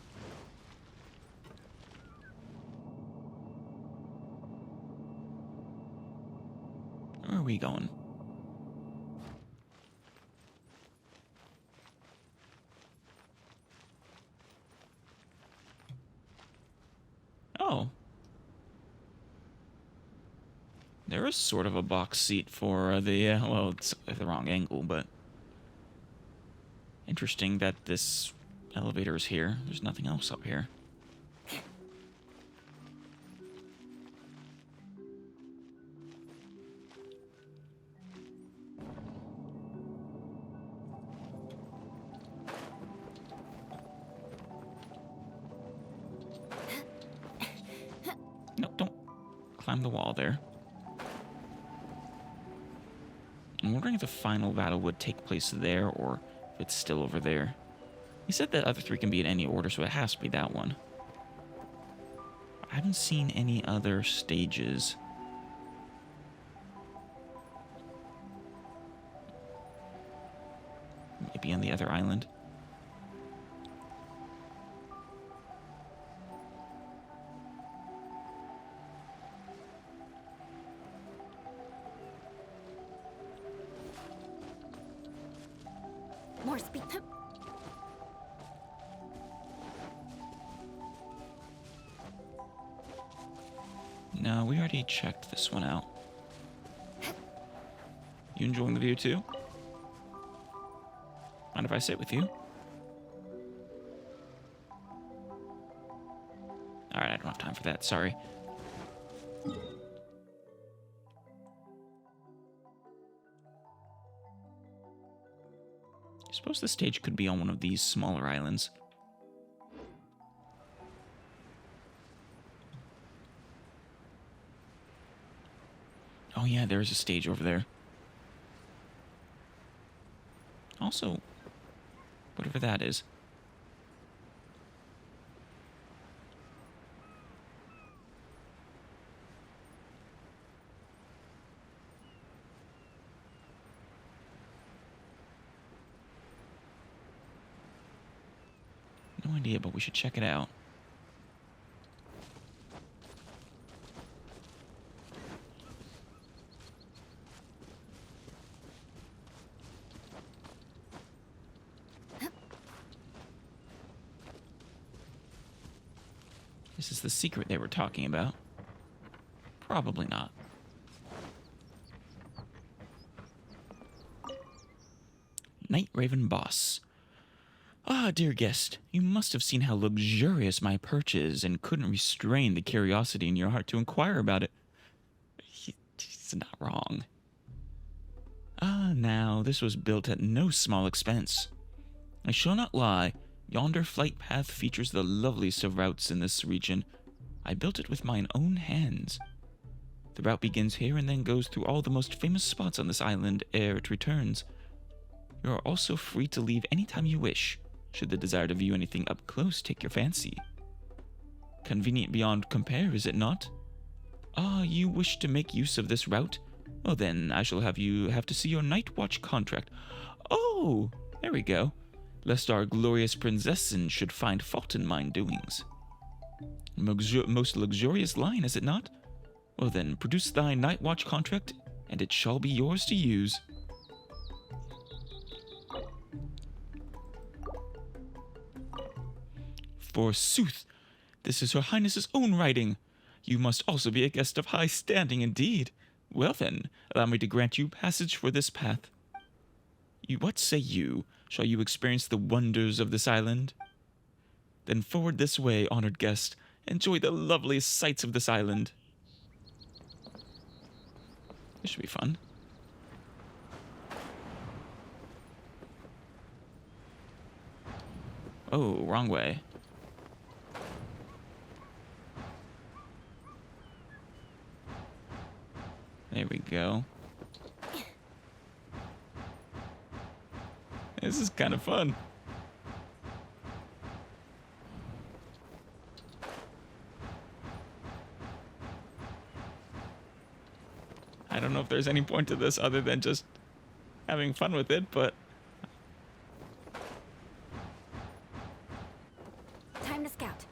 Where are we going? Oh. There is sort of a box seat for the, well, it's the wrong angle, but interesting that this elevator is here. There's nothing else up here. No, don't climb the wall there. I'm wondering if the final battle would take place there or if it's still over there. He said that other three can be in any order, so it has to be that one. I haven't seen any other stages. Maybe on the other island. More speed. No, we already checked this one out. You enjoying the view too? Mind if I sit with you? Alright, I don't have time for that, sorry. I suppose the stage could be on one of these smaller islands. Oh yeah, there is a stage over there. Also, whatever that is. No idea, but we should check it out. This is the secret they were talking about. Probably not. Night Raven Boss. Ah, dear guest, you must have seen how luxurious my perch is and couldn't restrain the curiosity in your heart to inquire about it. He's not wrong. Ah, now, this was built at no small expense. I shall not lie, yonder flight path features the loveliest of routes in this region. I built it with mine own hands. The route begins here and then goes through all the most famous spots on this island ere it returns. You are also free to leave any time you wish, should the desire to view anything up close take your fancy. Convenient beyond compare, is it not? Ah, you wish to make use of this route? Well then, I shall have to see your night watch contract. Oh, there we go. Lest our glorious princessen should find fault in mine doings. Most luxurious line, is it not? Well then, produce thy night watch contract, and it shall be yours to use. Forsooth, this is Her Highness's own writing. You must also be a guest of high standing indeed. Well then, allow me to grant you passage for this path. What say you? Shall you experience the wonders of this island? Then forward this way, honored guest. Enjoy the loveliest sights of this island. This should be fun. Oh, wrong way. There we go. This is kind of fun. I don't know if there's any point to this other than just having fun with it, but... Time to scout.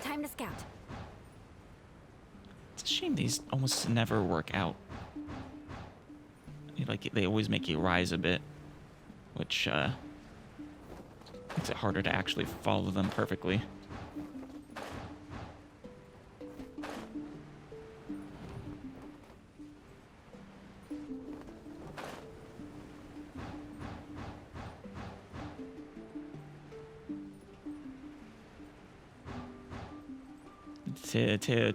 Time to scout. It's a shame these almost never work out. Like, they always make you rise a bit, which, makes it harder to actually follow them perfectly.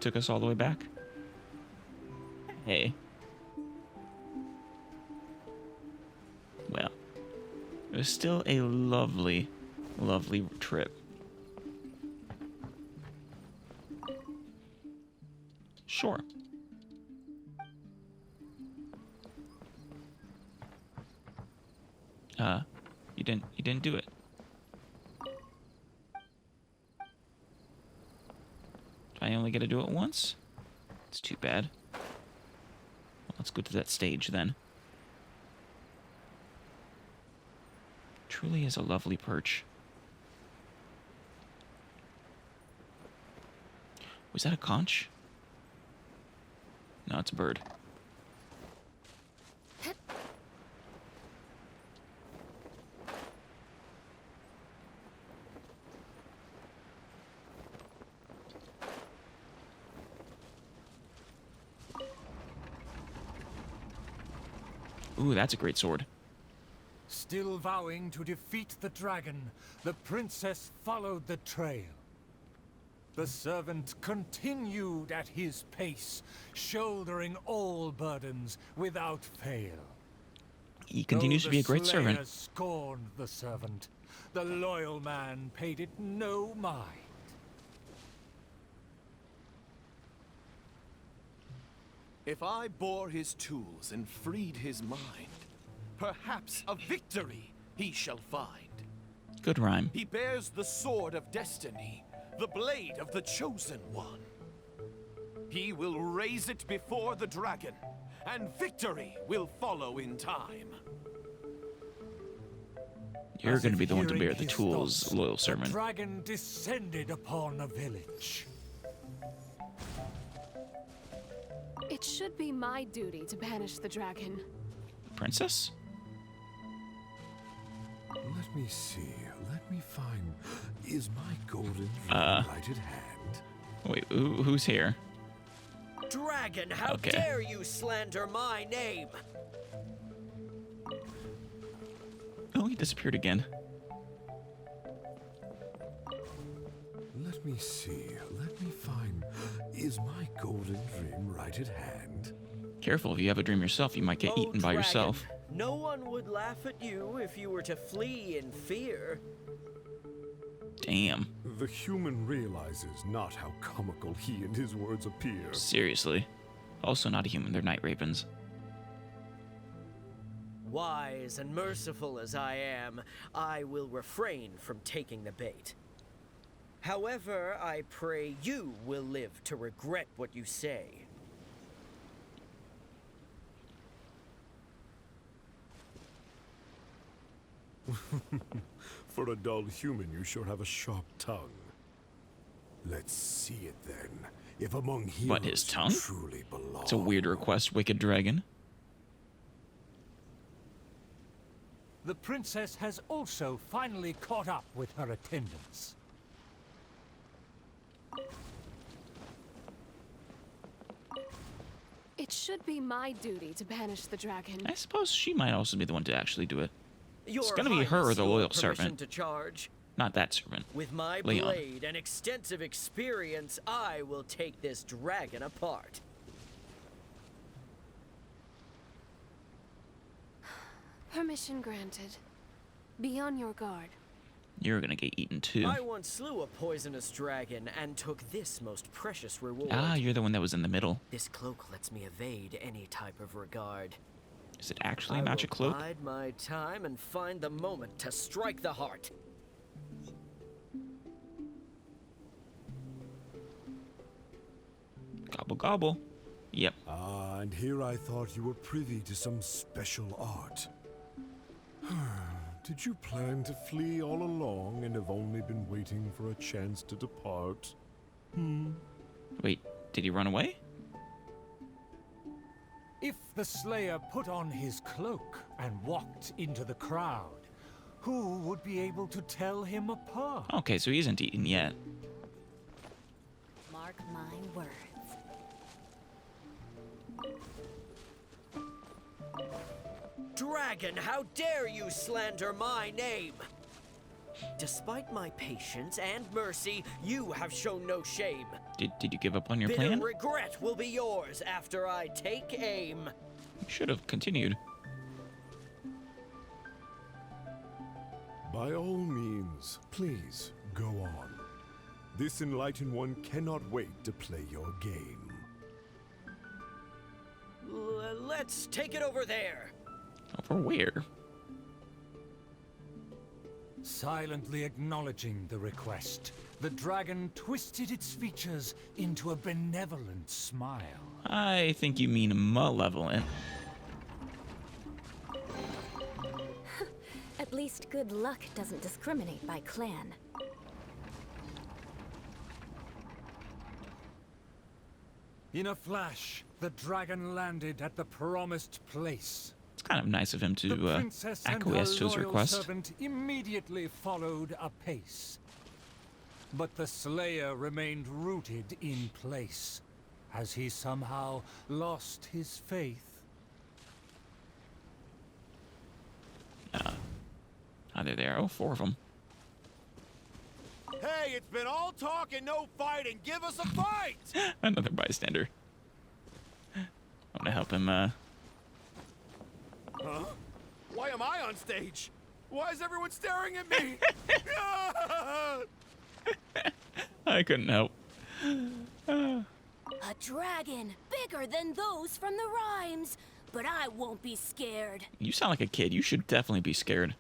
Took us all the way back. Hey. Well, it was still a lovely, lovely trip. Sure. You didn't do it. I only get to do it once? It's too bad. Well, let's go to that stage then. Truly is a lovely perch. Was that a conch? No, it's a bird. Ooh, that's a great sword. Still vowing to defeat the dragon, the princess followed the trail. The servant continued at his pace, shouldering all burdens without fail. He continues to be a great servant. Though the slayer scorned the servant, the loyal man paid it no mind. If I bore his tools and freed his mind, perhaps a victory he shall find. Good rhyme. He bears the sword of destiny, the blade of the chosen one. He will raise it before the dragon, and victory will follow in time. You're going to be the one to bear the tools, loyal servant. The dragon descended upon a village. It should be my duty to banish the dragon. Princess? Let me see. Let me find... Is my golden lighted hand? Wait, who's here? Dragon, how dare you slander my name? Oh, he disappeared again. Let me see. Let me find... Is my golden dream right at hand? Careful, if you have a dream yourself, you might get eaten by yourself. No one would laugh at you if you were to flee in fear. Damn. The human realizes not how comical he and his words appear. Seriously. Also not a human, they're night ravens. Wise and merciful as I am, I will refrain from taking the bait. However, I pray you will live to regret what you say. For a dull human, you sure have a sharp tongue. Let's see it then. If among heroes What, his tongue? Truly belong. It's a weird request, wicked dragon. The princess has also finally caught up with her attendants. It should be my duty to banish the dragon. I suppose she might also be the one to actually do it. Your It's gonna be her or Highness, the you loyal have permission servant. to charge. Not that servant. With my Leon. blade and extensive experience, I will take this dragon apart. Permission granted. Be on your guard. You're gonna get eaten too. I once slew a poisonous dragon and took this most precious reward. Ah, you're the one that was in the middle. This cloak lets me evade any type of regard. Is it actually a magic cloak? I will bide my time and find the moment to strike the heart. Gobble gobble. Yep. Ah, and here I thought you were privy to some special art. Did you plan to flee all along and have only been waiting for a chance to depart? Wait, did he run away? If the Slayer put on his cloak and walked into the crowd, who would be able to tell him apart? Okay, so he isn't eaten yet. Mark my words. Dragon, how dare you slander my name? Despite my patience and mercy, you have shown no shame. Did you give up on your Bitter plan? regret will be yours after I take aim. You should have continued. By all means, please, go on. This enlightened one cannot wait to play your game. Let's take it over there. Over where? Silently acknowledging the request, the dragon twisted its features into a benevolent smile. I think you mean malevolent. At least good luck doesn't discriminate by clan. In a flash, the dragon landed at the promised place. It's kind of nice of him The to princess and acquiesce to her his loyal request. servant immediately followed apace. But the Slayer remained rooted in place, as he somehow lost his faith. Are they there? Oh, 4 of them. Hey, it's been all talk and no fighting. Give us a fight! Another bystander. I'm gonna help him, Huh? Why am I on stage? Why is everyone staring at me? I couldn't help. A dragon, bigger than those from the rhymes. But I won't be scared. You sound like a kid. You should definitely be scared.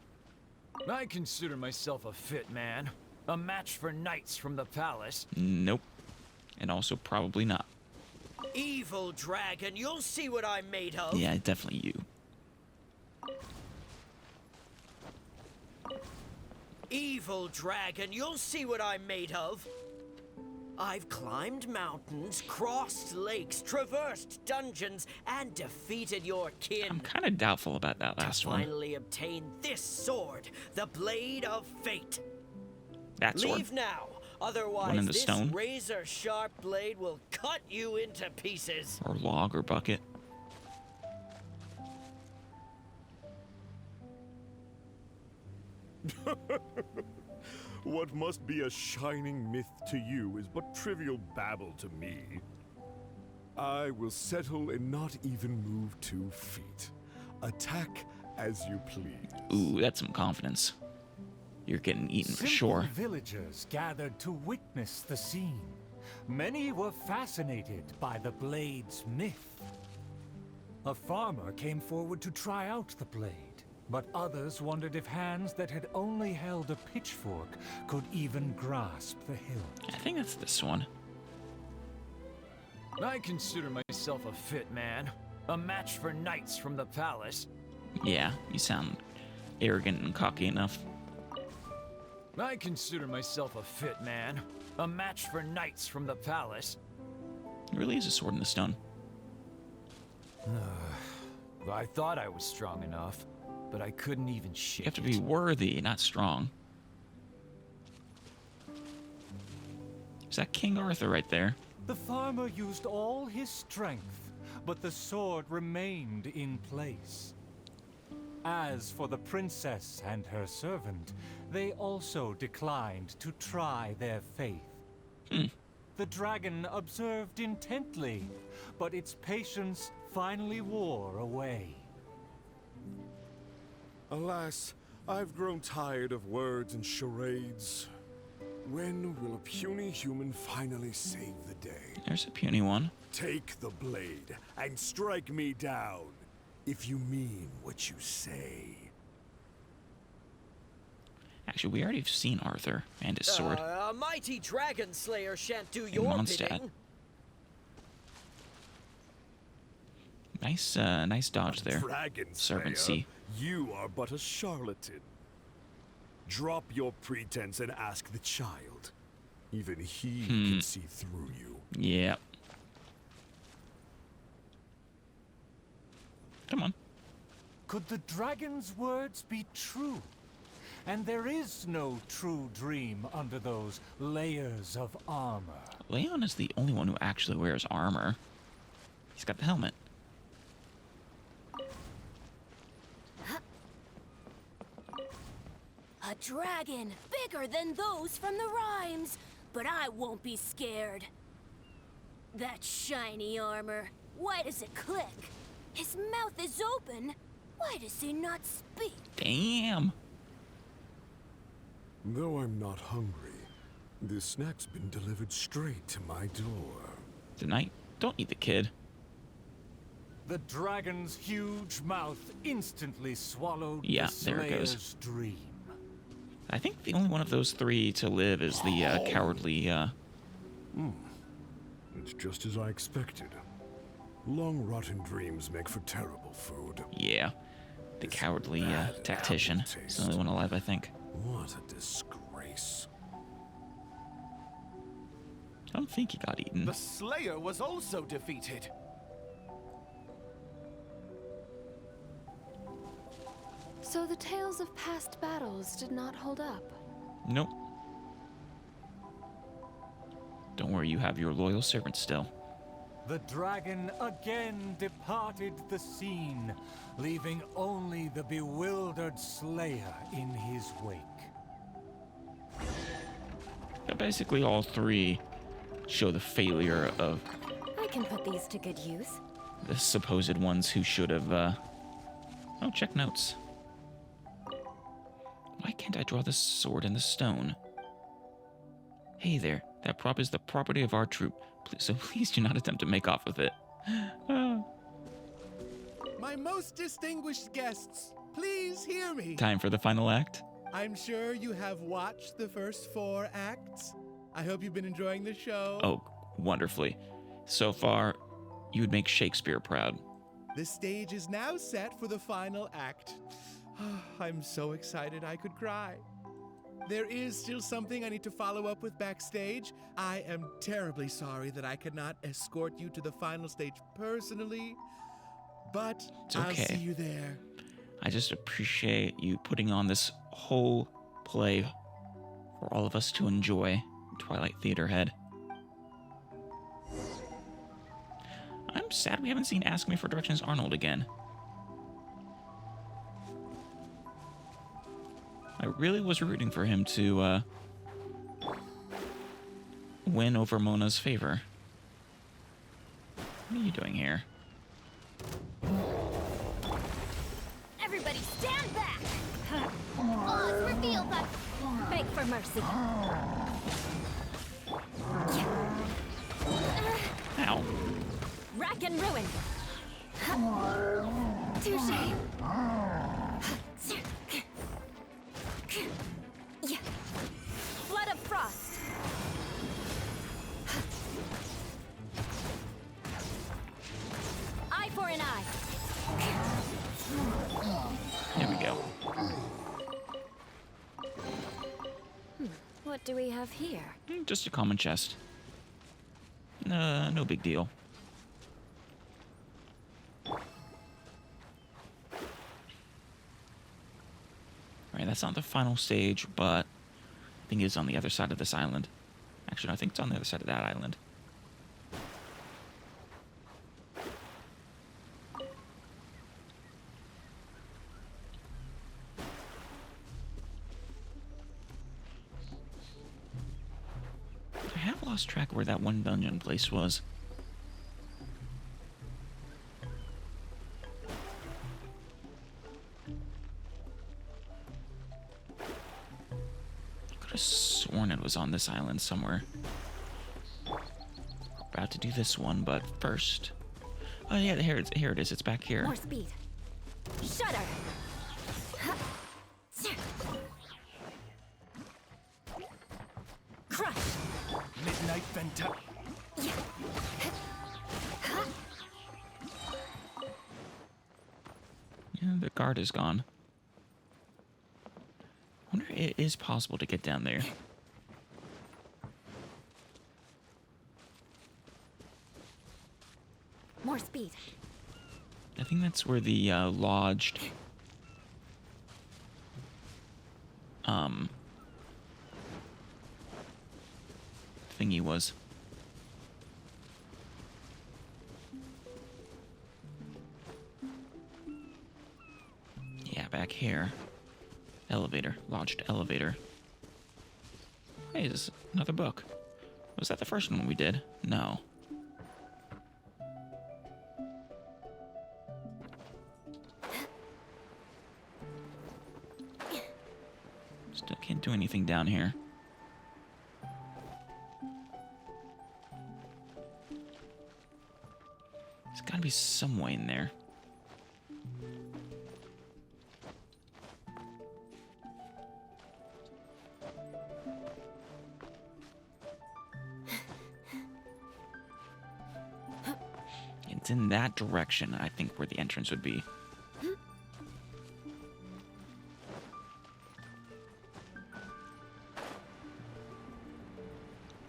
I consider myself a fit man. A match for knights from the palace. Nope. And also probably not. Evil dragon, you'll see what I'm made of. Yeah, definitely you. Evil dragon, you'll see what I'm made of. I've climbed mountains, crossed lakes, traversed dungeons, and defeated your kin. I'm kind of doubtful about that last one. Finally obtain this sword, the Blade of Fate. That sword? Leave now, otherwise One in the this stone? razor-sharp blade will cut you into pieces. Or log or bucket. What must be a shining myth to you is but trivial babble to me. I will settle and not even move 2 feet. Attack as you please. Ooh, that's some confidence. You're getting eaten for Simple sure. villagers gathered to witness the scene. Many were fascinated by the blade's myth. A farmer came forward to try out the blade, but others wondered if hands that had only held a pitchfork could even grasp the hilt. I think that's this one. I consider myself a fit man. A match for knights from the palace. Yeah, you sound arrogant and cocky enough. I consider myself a fit man. A match for knights from the palace. It really is a sword in the stone. I thought I was strong enough, but I couldn't even shake You have to be worthy, not strong. Is that King Arthur right there? The farmer used all his strength, but the sword remained in place. As for the princess and her servant, they also declined to try their faith. The dragon observed intently, but its patience finally wore away. Alas, I've grown tired of words and charades. When will a puny human finally save the day? There's a puny one. Take the blade and strike me down, if you mean what you say. Actually, we already have seen Arthur and his sword. A mighty dragon slayer shan't do your Mondstadt. bidding. Nice dodge there. Dragon Servant Slayer, C. you are but a charlatan. Drop your pretense and ask the child. Even he can see through you. Yeah. Come on. Could the dragon's words be true? And there is no true dream under those layers of armor. Leon is the only one who actually wears armor. He's got the helmet. A dragon bigger than those from the rhymes, but I won't be scared. That shiny armor, why does it click? His mouth is open, why does he not speak? Damn. Though I'm not hungry, this snack's been delivered straight to my door. Tonight, don't eat the kid. The dragon's huge mouth instantly swallowed Yeah, the there it goes. Slayer's dream. I think the only one of those three to live is the cowardly. It's just as I expected. Long rotten dreams make for terrible food. Yeah, the cowardly tactician. He's the only one alive, I think. What a disgrace. I don't think he got eaten. The Slayer was also defeated. So the tales of past battles did not hold up. Nope. Don't worry, you have your loyal servant still. The dragon again departed the scene, leaving only the bewildered Slayer in his wake. Yeah, basically, all three show the failure of I can put these to good use. the supposed ones who should have. Oh, check notes. Why can't I draw the sword in the stone? Hey there, that prop is the property of our troop, so please do not attempt to make off with it. My most distinguished guests, please hear me. Time for the final act. I'm sure you have watched the first 4 acts. I hope you've been enjoying the show. Oh, wonderfully. So far, you would make Shakespeare proud. The stage is now set for the final act. I'm so excited I could cry. There is still something I need to follow up with backstage. I am terribly sorry that I could not escort you to the final stage personally, but It's I'll okay. see you there. I just appreciate you putting on this whole play for all of us to enjoy. Twilight Theater head. I'm sad we haven't seen Ask Me for Directions Arnold again. I really was rooting for him to win over Mona's favor. What are you doing here? Everybody stand back! Oz, reveal that! Beg for mercy. Ow. Rack and ruin. Touché! Flood of frost. Eye for an eye! There we go. What do we have here? Just a common chest. No big deal. Alright, that's not the final stage, but I think it's on the other side of this island. Actually, no, I think it's on the other side of that island. lost track of where that one dungeon place was. Could have sworn it was on this island somewhere. About to do this one, but first... Oh yeah, here it is. It's back here. More speed. Shudder. Crush. Midnight Venta. Yeah, the guard is gone. I wonder if it is possible to get down there. More speed. I think that's where the lodged thingy was. Yeah, back here. Elevator. Lodged elevator. Hey, this is another book. Was that the first one we did? No. Still can't do anything down here. There's gotta be some way in there. It's in that direction, I think, where the entrance would be.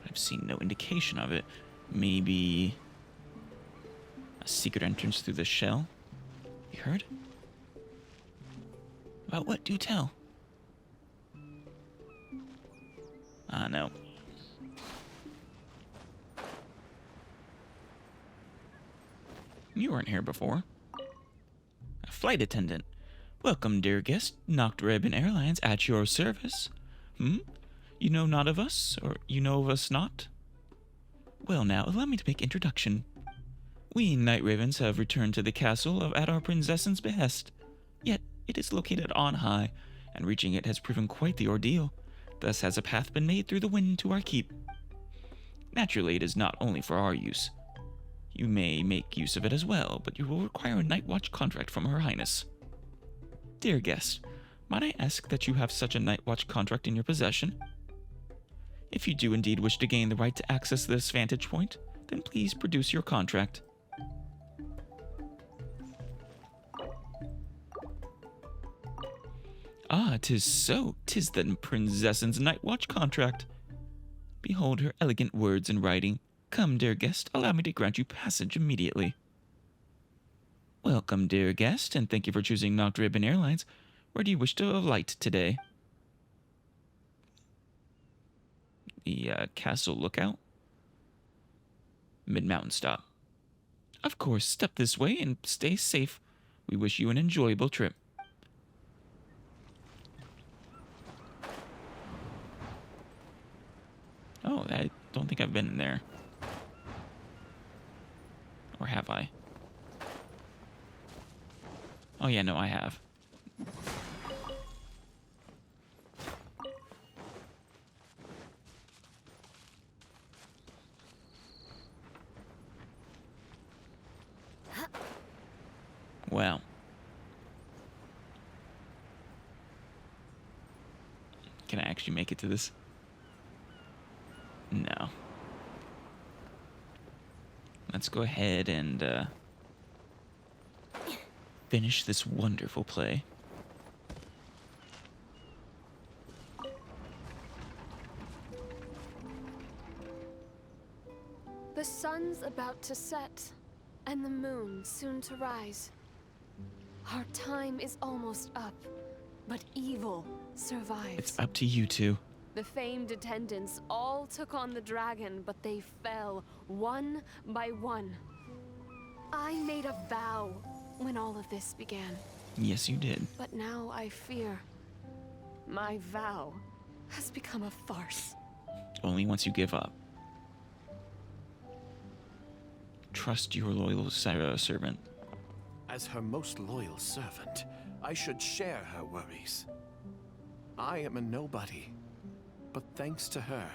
I've seen no indication of it. Maybe a secret entrance through the shell? You heard? About what? Do tell. No. You weren't here before. A flight attendant. Welcome, dear guest. Nachtraben Airlines at your service. You know not of us, or you know of us not? Well now, allow me to make introduction. We Night Ravens have returned to the castle at our princess's behest. Yet, it is located on high, and reaching it has proven quite the ordeal. Thus has a path been made through the wind to our keep. Naturally, it is not only for our use. You may make use of it as well, but you will require a night watch contract from Her Highness. Dear guest, might I ask that you have such a night watch contract in your possession? If you do indeed wish to gain the right to access this vantage point, then please produce your contract. Ah, 'tis so. 'Tis the princess's night watch contract. Behold her elegant words in writing. Come, dear guest, allow me to grant you passage immediately. Welcome, dear guest, and thank you for choosing Nachtraben Airlines. Where do you wish to alight today? The castle lookout? Mid-mountain stop. Of course, step this way and stay safe. We wish you an enjoyable trip. Oh, I don't think I've been in there. Or have I? Oh yeah, no, I have. Well. Can I actually make it to this? No. Let's go ahead and finish this wonderful play. The sun's about to set, and the moon soon to rise. Our time is almost up, but evil survives. It's up to you two. The famed attendants all took on the dragon, but they fell one by one. I made a vow when all of this began. Yes, you did. But now I fear my vow has become a farce. Only once you give up. Trust your loyal servant. As her most loyal servant, I should share her worries. I am a nobody, but thanks to her,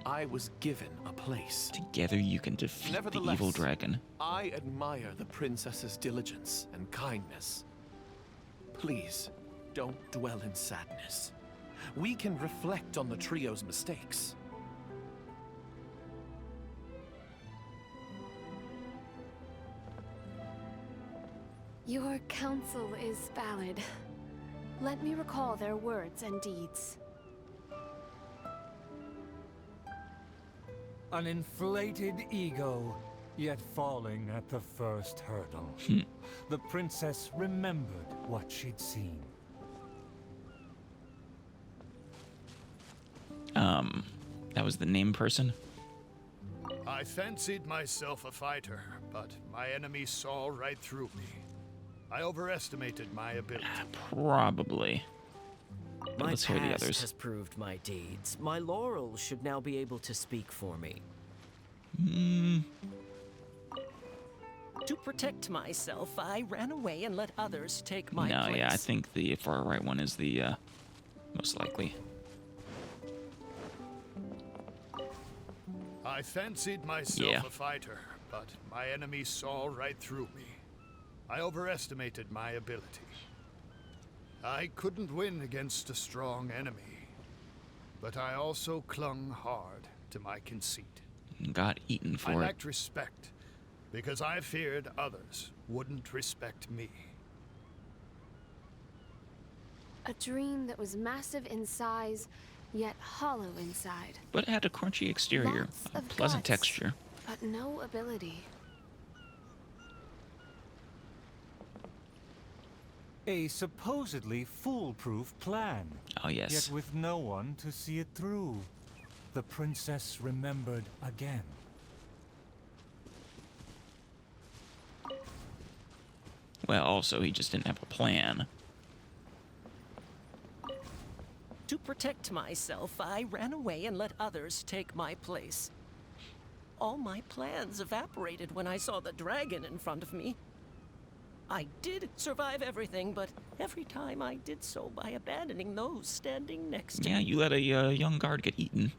I was given a place. Together you can defeat the evil dragon. I admire the princess's diligence and kindness. Please, don't dwell in sadness. We can reflect on the trio's mistakes. Your counsel is valid. Let me recall their words and deeds. An inflated ego, yet falling at the first hurdle. The princess remembered what she'd seen. That was the name person? I fancied myself a fighter, but my enemy saw right through me. I overestimated my ability. Probably. My Let's hear the past others. has proved my deeds. My laurels should now be able to speak for me. To protect myself, I ran away and let others take my No, place. yeah, I think the far right one is the most likely. I fancied myself a fighter, but my enemy saw right through me. I overestimated my ability. I couldn't win against a strong enemy, but I also clung hard to my conceit. Got eaten for I it. lacked respect because I feared others wouldn't respect me. A dream that was massive in size, yet hollow inside. But it had a crunchy exterior, Lots a of pleasant guts, texture. but no ability. A supposedly foolproof plan. Oh, yes. Yet with no one to see it through. The princess remembered again. Well, also, he just didn't have a plan. To protect myself, I ran away and let others take my place. All my plans evaporated when I saw the dragon in front of me. I did survive everything, but every time I did so by abandoning those standing next to Yeah, me. you let a young guard get eaten.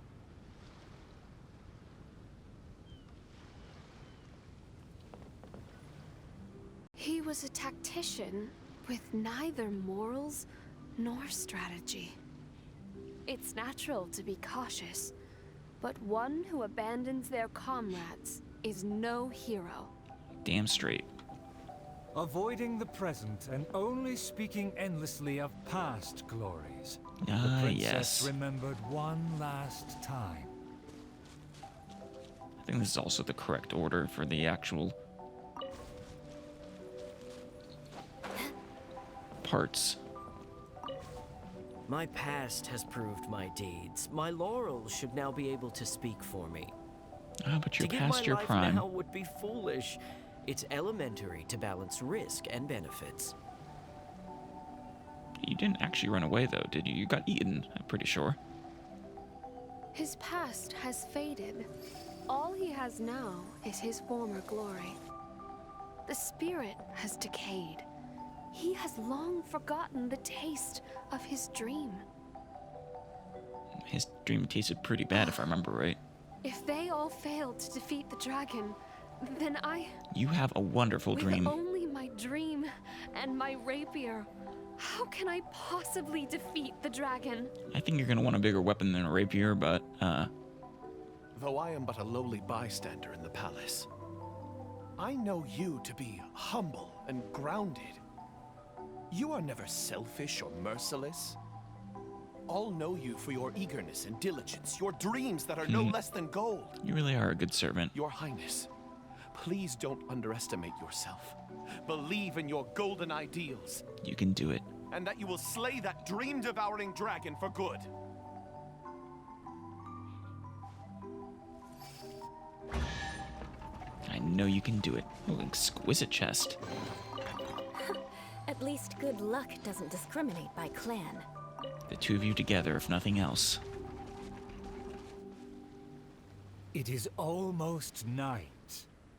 He was a tactician with neither morals nor strategy. It's natural to be cautious, but one who abandons their comrades is no hero. Damn straight. Avoiding the present and only speaking endlessly of past glories. The Ah, princess yes. remembered one last time. I think this is also the correct order for the actual parts. My past has proved my deeds. My laurels should now be able to speak for me. Ah, but you're to give past my your life prime. now would be foolish. It's elementary to balance risk and benefits. You didn't actually run away, though, did you? You got eaten, I'm pretty sure. His past has faded. All he has now is his former glory. The spirit has decayed. He has long forgotten the taste of his dream. His dream tasted pretty bad, if I remember right. If they all failed to defeat the dragon, then You have a wonderful dream. With only my dream and my rapier, how can I possibly defeat the dragon? I think you're gonna want a bigger weapon than a rapier, but, Though I am but a lowly bystander in the palace, I know you to be humble and grounded. You are never selfish or merciless. All know you for your eagerness and diligence, your dreams that are no less than gold. you really are a good servant. Your Highness, please don't underestimate yourself. Believe in your golden ideals, You can do it. and that you will slay that dream-devouring dragon for good. I know you can do it. Oh, exquisite chest. At least good luck doesn't discriminate by clan. The two of you together, if nothing else. It is almost night.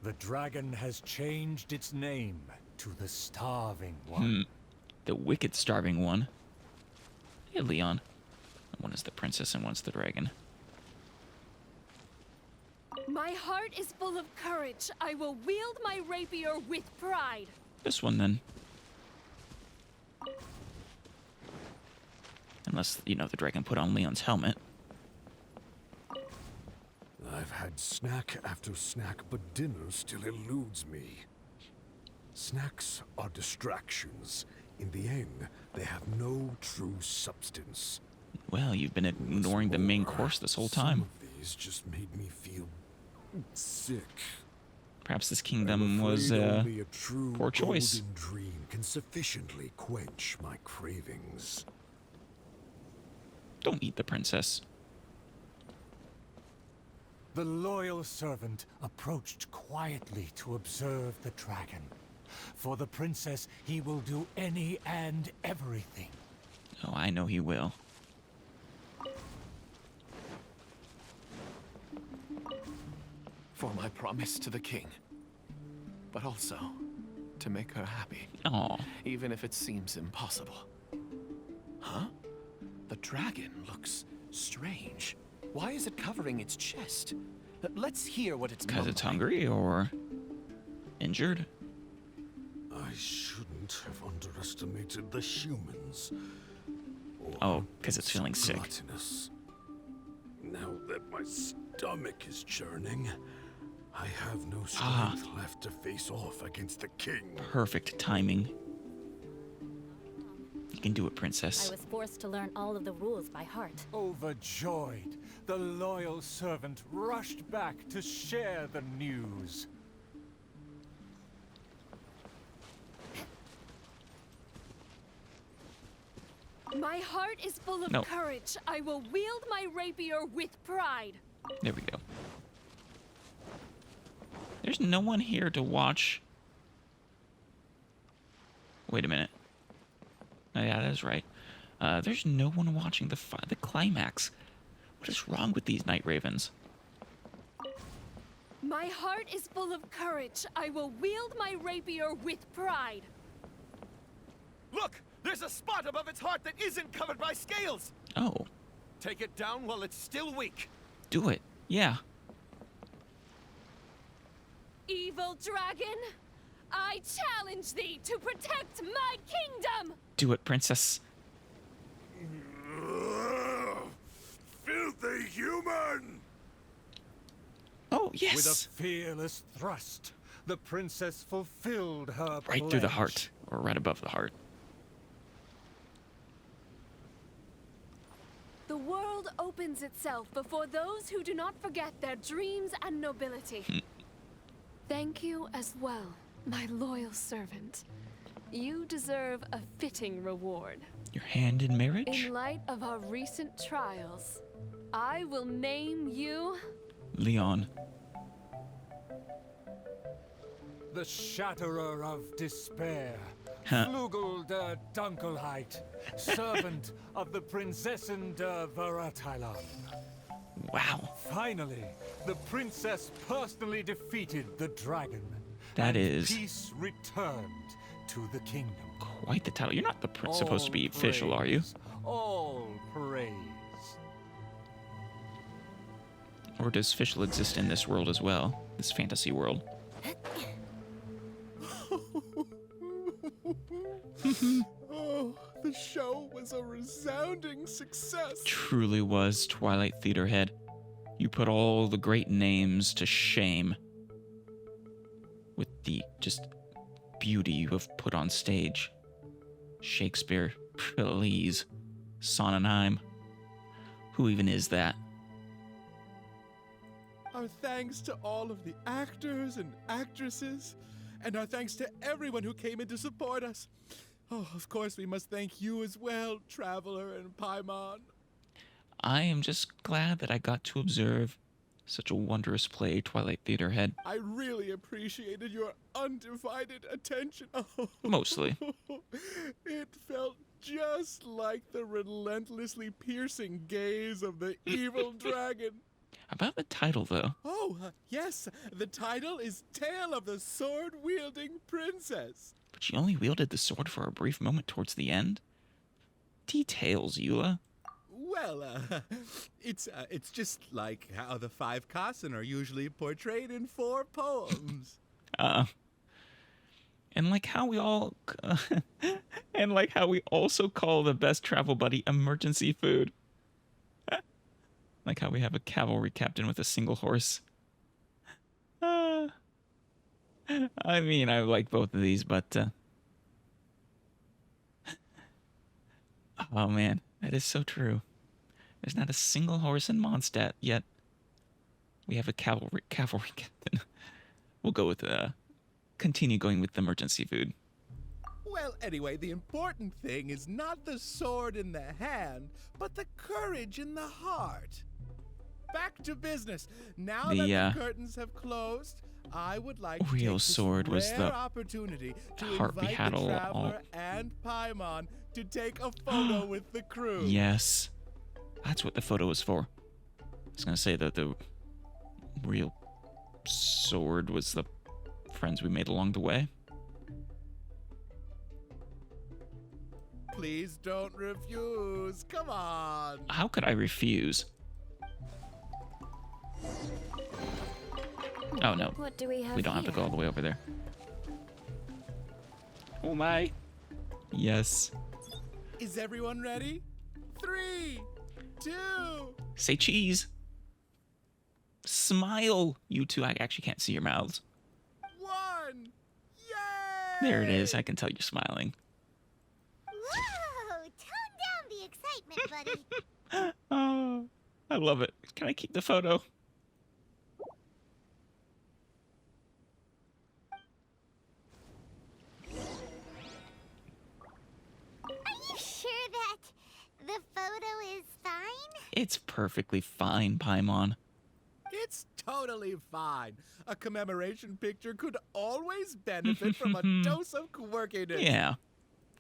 The dragon has changed its name to the Starving One. The wicked starving one. Hey, Leon. One is the princess and one's the dragon. My heart is full of courage. I will wield my rapier with pride. This one, then. Unless, you know, the dragon put on Leon's helmet. I've had snack after snack, but dinner still eludes me. Snacks are distractions. In the end, they have no true substance. Well, you've been ignoring the main course this whole time. Some of these just made me feel sick. Perhaps this kingdom was only a true poor choice. golden dream can sufficiently quench my cravings. Don't eat the princess. The loyal servant approached quietly to observe the dragon. For the princess, he will do any and everything. Oh, I know he will. For my promise to the king. But also, to make her happy. Aw. Even if it seems impossible. Huh? The dragon looks strange. Why is it covering its chest? Let's hear what it's Because it's hungry or injured? I shouldn't have underestimated the humans. Oh, because it's feeling sick. Gluttonous. Now that my stomach is churning, I have no strength left to face off against the king. Perfect timing. You can do it, princess. I was forced to learn all of the rules by heart. Overjoyed, the loyal servant rushed back to share the news. My heart is full of courage. I will wield my rapier with pride. There we go. There's no one here to watch. Wait a minute. Oh, yeah, that is right. There's no one watching the climax. What is wrong with these night ravens? My heart is full of courage. I will wield my rapier with pride. Look! There's a spot above its heart that isn't covered by scales! Oh. Take it down while it's still weak. Do it. Yeah. Evil dragon, I challenge thee to protect my kingdom! Do it, princess. Filthy human! Oh, yes! With a fearless thrust, the princess fulfilled her Right through the heart, or right above the heart. The world opens itself before those who do not forget their dreams and nobility. Thank you as well, my loyal servant. You deserve a fitting reward. Your hand in marriage? In light of our recent trials, I will name you... Leon. The Shatterer of Despair. Huh. Flugel der Dunkelheit, servant of the Prinzessin der Veratilan. Wow. Finally, the princess personally defeated the dragon. That and is peace returned to the kingdom. quite the title. You're not the supposed to be official, are you? All praise. Or does official exist in this world as well? This fantasy world? Oh, the show was a resounding success. Truly was, Twilight Theater head. You put all the great names to shame with the just beauty you have put on stage. Shakespeare, please. Sonnenheim. Who even is that? Our thanks to all of the actors and actresses, and our thanks to everyone who came in to support us. Oh, of course, we must thank you as well, Traveler and Paimon. I am just glad that I got to observe such a wondrous play, Twilight Theater head. I really appreciated your undivided attention. Oh. Mostly. It felt just like the relentlessly piercing gaze of the evil dragon. About the title, though. Oh, yes. The title is Tale of the Sword-Wielding Princess. But she only wielded the sword for a brief moment towards the end? Details, Eula. Well, it's just like how the 5 Kassen are usually portrayed in 4 poems. And like how we all... and like how we also call the best travel buddy emergency food. Like how we have a cavalry captain with a single horse. I mean, I like both of these, but... oh, man. That is so true. There's not a single horse in Mondstadt, yet we have a cavalry captain. We'll go with... continue going with the emergency food. Well, anyway, the important thing is not the sword in the hand, but the courage in the heart. Back to business. Now that the curtains have closed, I would like to take this rare opportunity to invite the Traveler and Paimon to take a photo with the crew. Yes. That's what the photo was for. I was going to say that the real sword was the friends we made along the way. Please don't refuse. Come on. How could I refuse? Oh, no. What do we have We don't have to go all the way over there. Oh, my. Yes. Is everyone ready? 3, 2. Say cheese. Smile, you two. I actually can't see your mouths. 1. Yay! There it is. I can tell you're smiling. Whoa! Tone down the excitement, buddy. Oh, I love it. Can I keep the photo? Are you sure that the photo is fine? It's perfectly fine, Paimon. It's totally fine. A commemoration picture could always benefit from a dose of quirkiness. Yeah,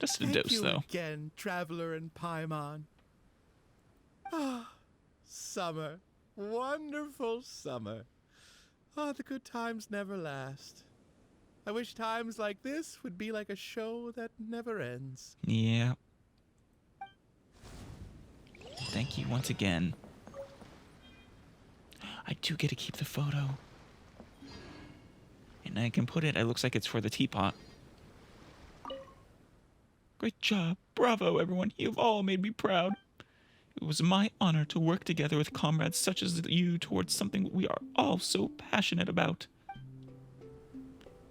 just a dose, Thank you though. again, Traveler and Paimon. Ah, summer. Wonderful summer. Ah, the good times never last. I wish times like this would be like a show that never ends. Yeah. Thank you once again. I do get to keep the photo. And I can put it looks like it's for the teapot. Great job. Bravo, everyone. You've all made me proud. It was my honor to work together with comrades such as you towards something we are all so passionate about.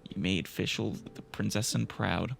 You made Fischl the Prinzessin proud.